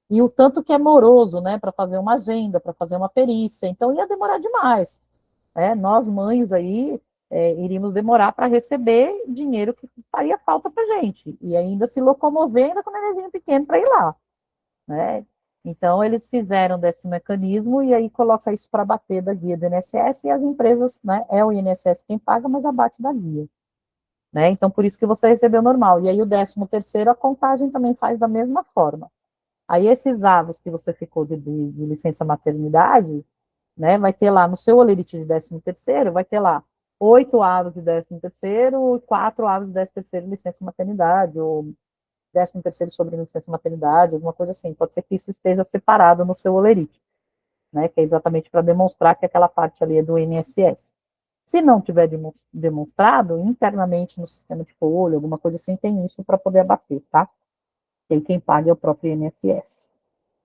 E o tanto que é moroso, né? Para fazer uma agenda, para fazer uma perícia. Então, ia demorar demais. Nós, mães aí, iríamos demorar para receber dinheiro que faria falta para gente. E ainda se locomover ainda com o nenenzinho pequeno para ir lá, né? Então, eles fizeram desse mecanismo e aí coloca isso para bater da guia do INSS e as empresas, né? É o INSS quem paga, mas abate da guia, né? Então, por isso que você recebeu normal. E aí, o 13º, a contagem também faz da mesma forma. Aí, esses avos que você ficou de licença maternidade, né? Vai ter lá no seu olerite de 13º, vai ter lá 8 avos de 13º e 4 avos de 13º licença maternidade, ou 13º sobre licença maternidade, alguma coisa assim. Pode ser que isso esteja separado no seu olerite, né? Que é exatamente para demonstrar que aquela parte ali é do INSS. Se não tiver demonstrado, internamente no sistema de folha, alguma coisa assim, tem isso para poder abater, tá? E aí quem paga é o próprio INSS.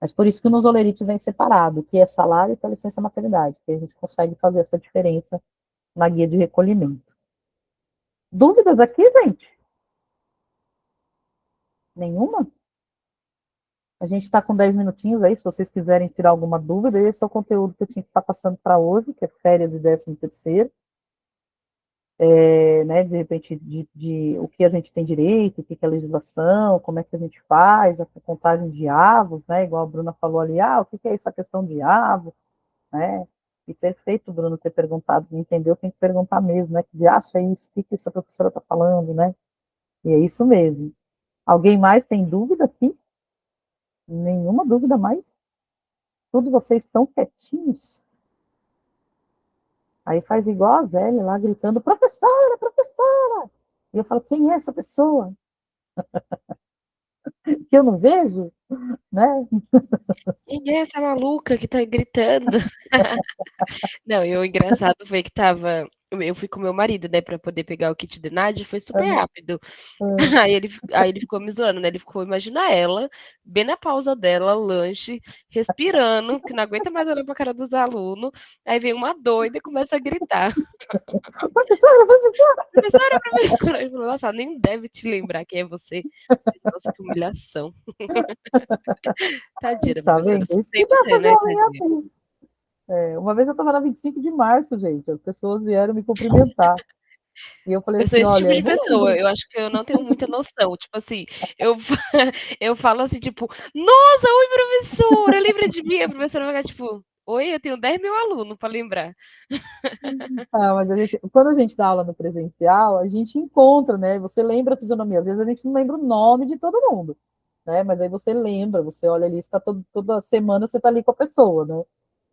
Mas por isso que nos olerites vem separado, o que é salário e que é licença maternidade, que a gente consegue fazer essa diferença na guia de recolhimento. Dúvidas aqui, gente? Nenhuma? A gente está com 10 minutinhos aí, se vocês quiserem tirar alguma dúvida, esse é o conteúdo que eu tinha que estar passando para hoje, que é férias de 13º, né, de repente, de o que a gente tem direito, o que é legislação, como é que a gente faz, a contagem de avos, né, igual a Bruna falou ali, o que é isso, a questão de avo, né, e perfeito, Bruno, ter perguntado, entendeu, tem que perguntar mesmo, né, que acha isso, o que essa professora está falando, né, e é isso mesmo. Alguém mais tem dúvida aqui? Nenhuma dúvida mais? Tudo vocês estão quietinhos? Aí faz igual a Zélia lá, gritando, professora, professora! E eu falo, quem é essa pessoa? Que eu não vejo, né? Quem é essa maluca que tá gritando? Não, e o engraçado foi que eu fui com meu marido, né, pra poder pegar o kit de Nádia, foi super rápido. Aí ele ficou me zoando, né, ele ficou, imagina ela, bem na pausa dela, lanche, respirando, que não aguenta mais olhar pra cara dos alunos, aí vem uma doida e começa a gritar. Professora, professora! Professora, professora! Ele falou, nossa, nem deve te lembrar quem é você. Nossa, que humilhação. Tadinha da Tá professora, vendo? Isso sem que dá você, pra né, ver tadinha. uma vez eu estava na 25 de março, gente, as pessoas vieram me cumprimentar. E eu falei Eu sou assim, esse tipo olha, de pessoa, relembro. eu acho que eu não tenho muita noção, tipo assim, eu eu falo assim, tipo: "Nossa, oi professora, lembra de mim?" A professora vai ficar tipo: "Oi, eu tenho 10.000 alunos para lembrar". Mas quando a gente dá aula no presencial, a gente encontra, né? Você lembra a fisionomia, às vezes a gente não lembra o nome de todo mundo, né? Mas aí você lembra, você olha ali, está toda semana você está ali com a pessoa, né?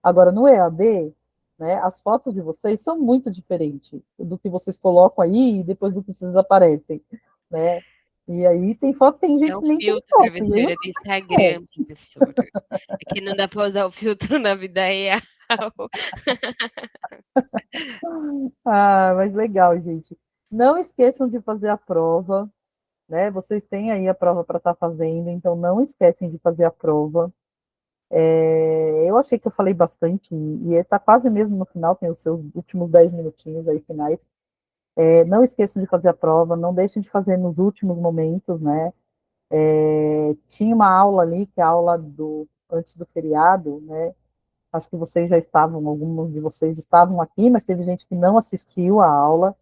Agora, no EAD, né, as fotos de vocês são muito diferentes do que vocês colocam aí e depois do que vocês aparecem, né? E aí tem É gente um que nem tem filtro, foto, e aí eu professora, não do sei como é. Instagram, professora. É que não dá para usar o filtro na vida real. Mas legal, gente. Não esqueçam de fazer a prova, né? Vocês têm aí a prova para estar fazendo, então não esquecem de fazer a prova. Eu achei que eu falei bastante, e está quase mesmo no final, tem os seus últimos 10 minutinhos aí finais. Não esqueçam de fazer a prova, não deixem de fazer nos últimos momentos, né? Tinha uma aula ali, que é a aula antes do feriado, né? Acho que vocês já estavam, alguns de vocês estavam aqui, mas teve gente que não assistiu a aula.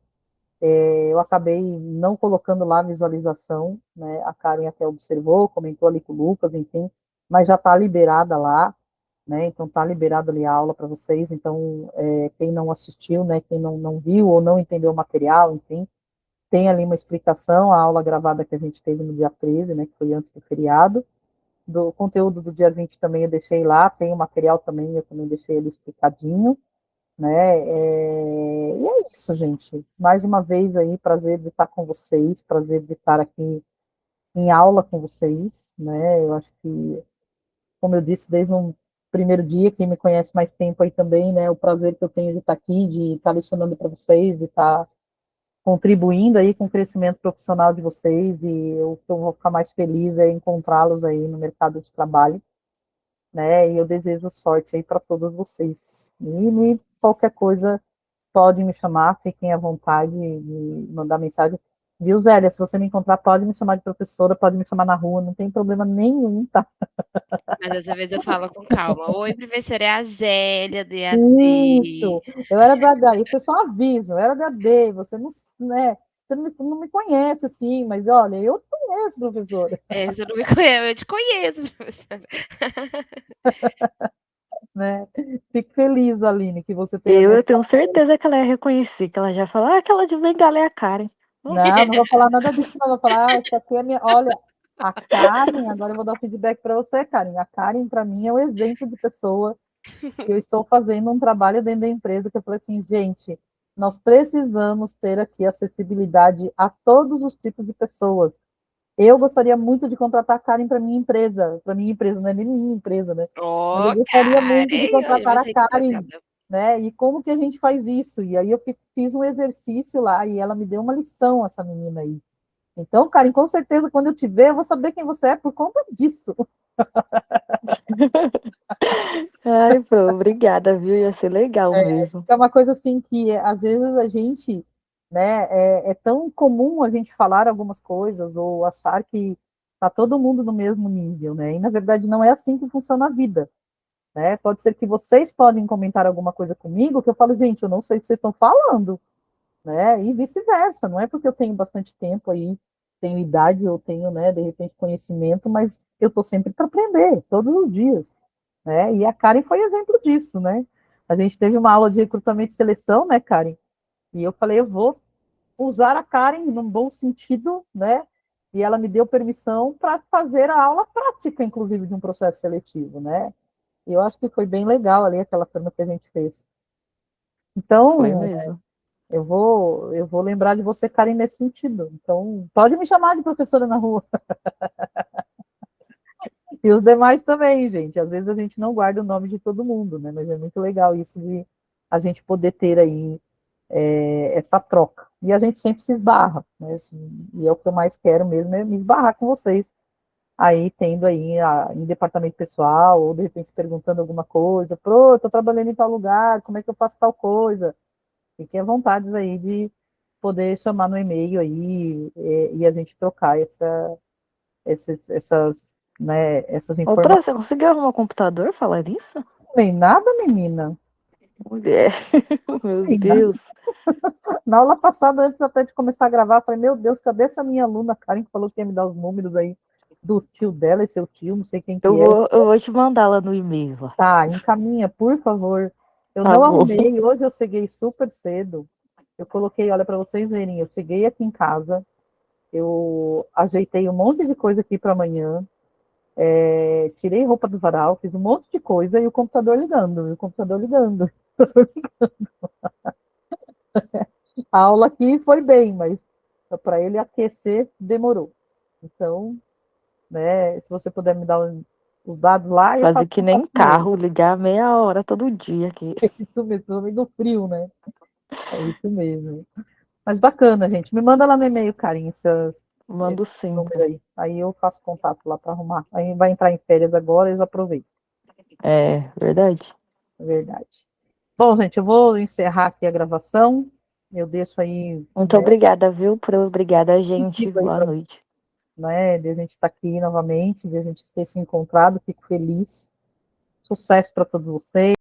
Eu acabei não colocando lá a visualização, né? A Karen até observou, comentou ali com o Lucas, enfim, mas já está liberada lá, né? Então está liberada ali a aula para vocês. Então, quem não assistiu, né? Quem não viu ou não entendeu o material, enfim, tem ali uma explicação, a aula gravada que a gente teve no dia 13, né? Que foi antes do feriado. Do conteúdo do dia 20 também eu deixei lá, tem o material também, eu também deixei ele explicadinho, né? E é isso, gente. Mais uma vez aí, prazer de estar com vocês, prazer de estar aqui em aula com vocês, né? Eu acho que, como eu disse, desde o primeiro dia, quem me conhece mais tempo aí também, né? O prazer que eu tenho de estar aqui, de estar lecionando para vocês, de estar contribuindo aí com o crescimento profissional de vocês, e o que eu vou ficar mais feliz é encontrá-los aí no mercado de trabalho, né? E eu desejo sorte aí para todos vocês. E qualquer coisa, pode me chamar, fiquem à vontade de mandar mensagem. Viu, Zélia? Se você me encontrar, pode me chamar de professora, pode me chamar na rua, não tem problema nenhum, tá? Mas dessa vez eu falo com calma. Oi, professora, é a Zélia, do EAD. Isso, eu era do AD, isso é só um aviso, eu era do AD, você não, né, você não me conhece, assim, mas olha, eu te conheço, professora. Você não me conhece, eu te conheço, professora. Né? Fico feliz, Aline, que você tenha Eu tenho gostado. certeza que ela ia reconhecer, que ela já fala, aquela de bengala é a Karen. Não vou falar nada disso, não. Vou falar, essa aqui é minha. Olha, a Karen, agora eu vou dar feedback para você, Karen. A Karen, para mim, é o exemplo de pessoa que eu estou fazendo um trabalho dentro da empresa, que eu falei assim, gente, nós precisamos ter aqui acessibilidade a todos os tipos de pessoas. Eu gostaria muito de contratar a Karen para minha empresa, não é nem minha empresa, né? Mas eu Ó, gostaria muito de Karen, olha, contratar vai a ser Karen, contratada. né? E como que a gente faz isso? E aí eu fiz um exercício lá e ela me deu uma lição, essa menina aí. Então, Karen, com certeza, quando eu te ver, eu vou saber quem você é por conta disso. Ai, pô, obrigada, viu? Ia ser legal mesmo. É uma coisa assim que, às vezes, a gente, né, é tão comum a gente falar algumas coisas ou achar que está todo mundo no mesmo nível, né? E, na verdade, não é assim que funciona a vida. Né? Pode ser que vocês podem comentar alguma coisa comigo que eu falo, gente, eu não sei o que vocês estão falando, né? E vice-versa, não é porque eu tenho bastante tempo aí, tenho idade, eu tenho, né, de repente, conhecimento, mas eu estou sempre para aprender, todos os dias, né? E a Karen foi exemplo disso, né? A gente teve uma aula de recrutamento e seleção, né, Karen? E eu falei, eu vou usar a Karen num bom sentido, né? E ela me deu permissão para fazer a aula prática, inclusive, de um processo seletivo, né? E eu acho que foi bem legal ali aquela turma que a gente fez. Foi Então, mesmo. eu vou lembrar de você, Karen, nesse sentido. Então, pode me chamar de professora na rua. E os demais também, gente. Às vezes a gente não guarda o nome de todo mundo, né? Mas é muito legal isso de a gente poder ter aí essa troca. E a gente sempre se esbarra, né? Assim, e é o que eu mais quero mesmo, é me esbarrar com vocês. Aí, tendo aí em departamento pessoal, ou de repente perguntando alguma coisa, pô, eu tô trabalhando em tal lugar, como é que eu faço tal coisa? Fiquem à vontade aí de poder chamar no e-mail aí e a gente trocar essas Ô, Pra, informações. você conseguiu arrumar um computador falar nisso? Nem nada, menina. Mulher, meu Nem nada. Deus. Na aula passada, antes até de começar a gravar, eu falei, meu Deus, cadê essa minha aluna, Karen, que falou que ia me dar os números aí do tio dela e seu tio, não sei quem Eu que é. vou, eu vou te mandar lá no e-mail. Lá. Tá, encaminha, por favor. Eu Tá não bom. arrumei, hoje eu cheguei super cedo. Eu coloquei, olha, para vocês verem, eu cheguei aqui em casa, eu ajeitei um monte de coisa aqui para amanhã, tirei roupa do varal, fiz um monte de coisa e o computador ligando, e o computador ligando. A aula aqui foi bem, mas para ele aquecer demorou. Então, né, se você puder me dar os dados lá, eu Fazer faço que nem contato com ele. carro, ligar meia hora todo dia aqui. Isso mesmo, também do frio, né? É isso mesmo. Mas bacana, gente. Me manda lá no e-mail, Karen, Mando esse sim, número pô. aí. Aí eu faço contato lá para arrumar. Aí vai entrar em férias agora, eu já aproveito. É, verdade. É verdade. Bom, gente, eu vou encerrar aqui a gravação. Eu deixo aí, Muito né, obrigada, viu? Obrigada, gente. contigo aí Boa para, noite. né, de a gente estar aqui novamente, de a gente ter se encontrado. Fico feliz. Sucesso para todos vocês.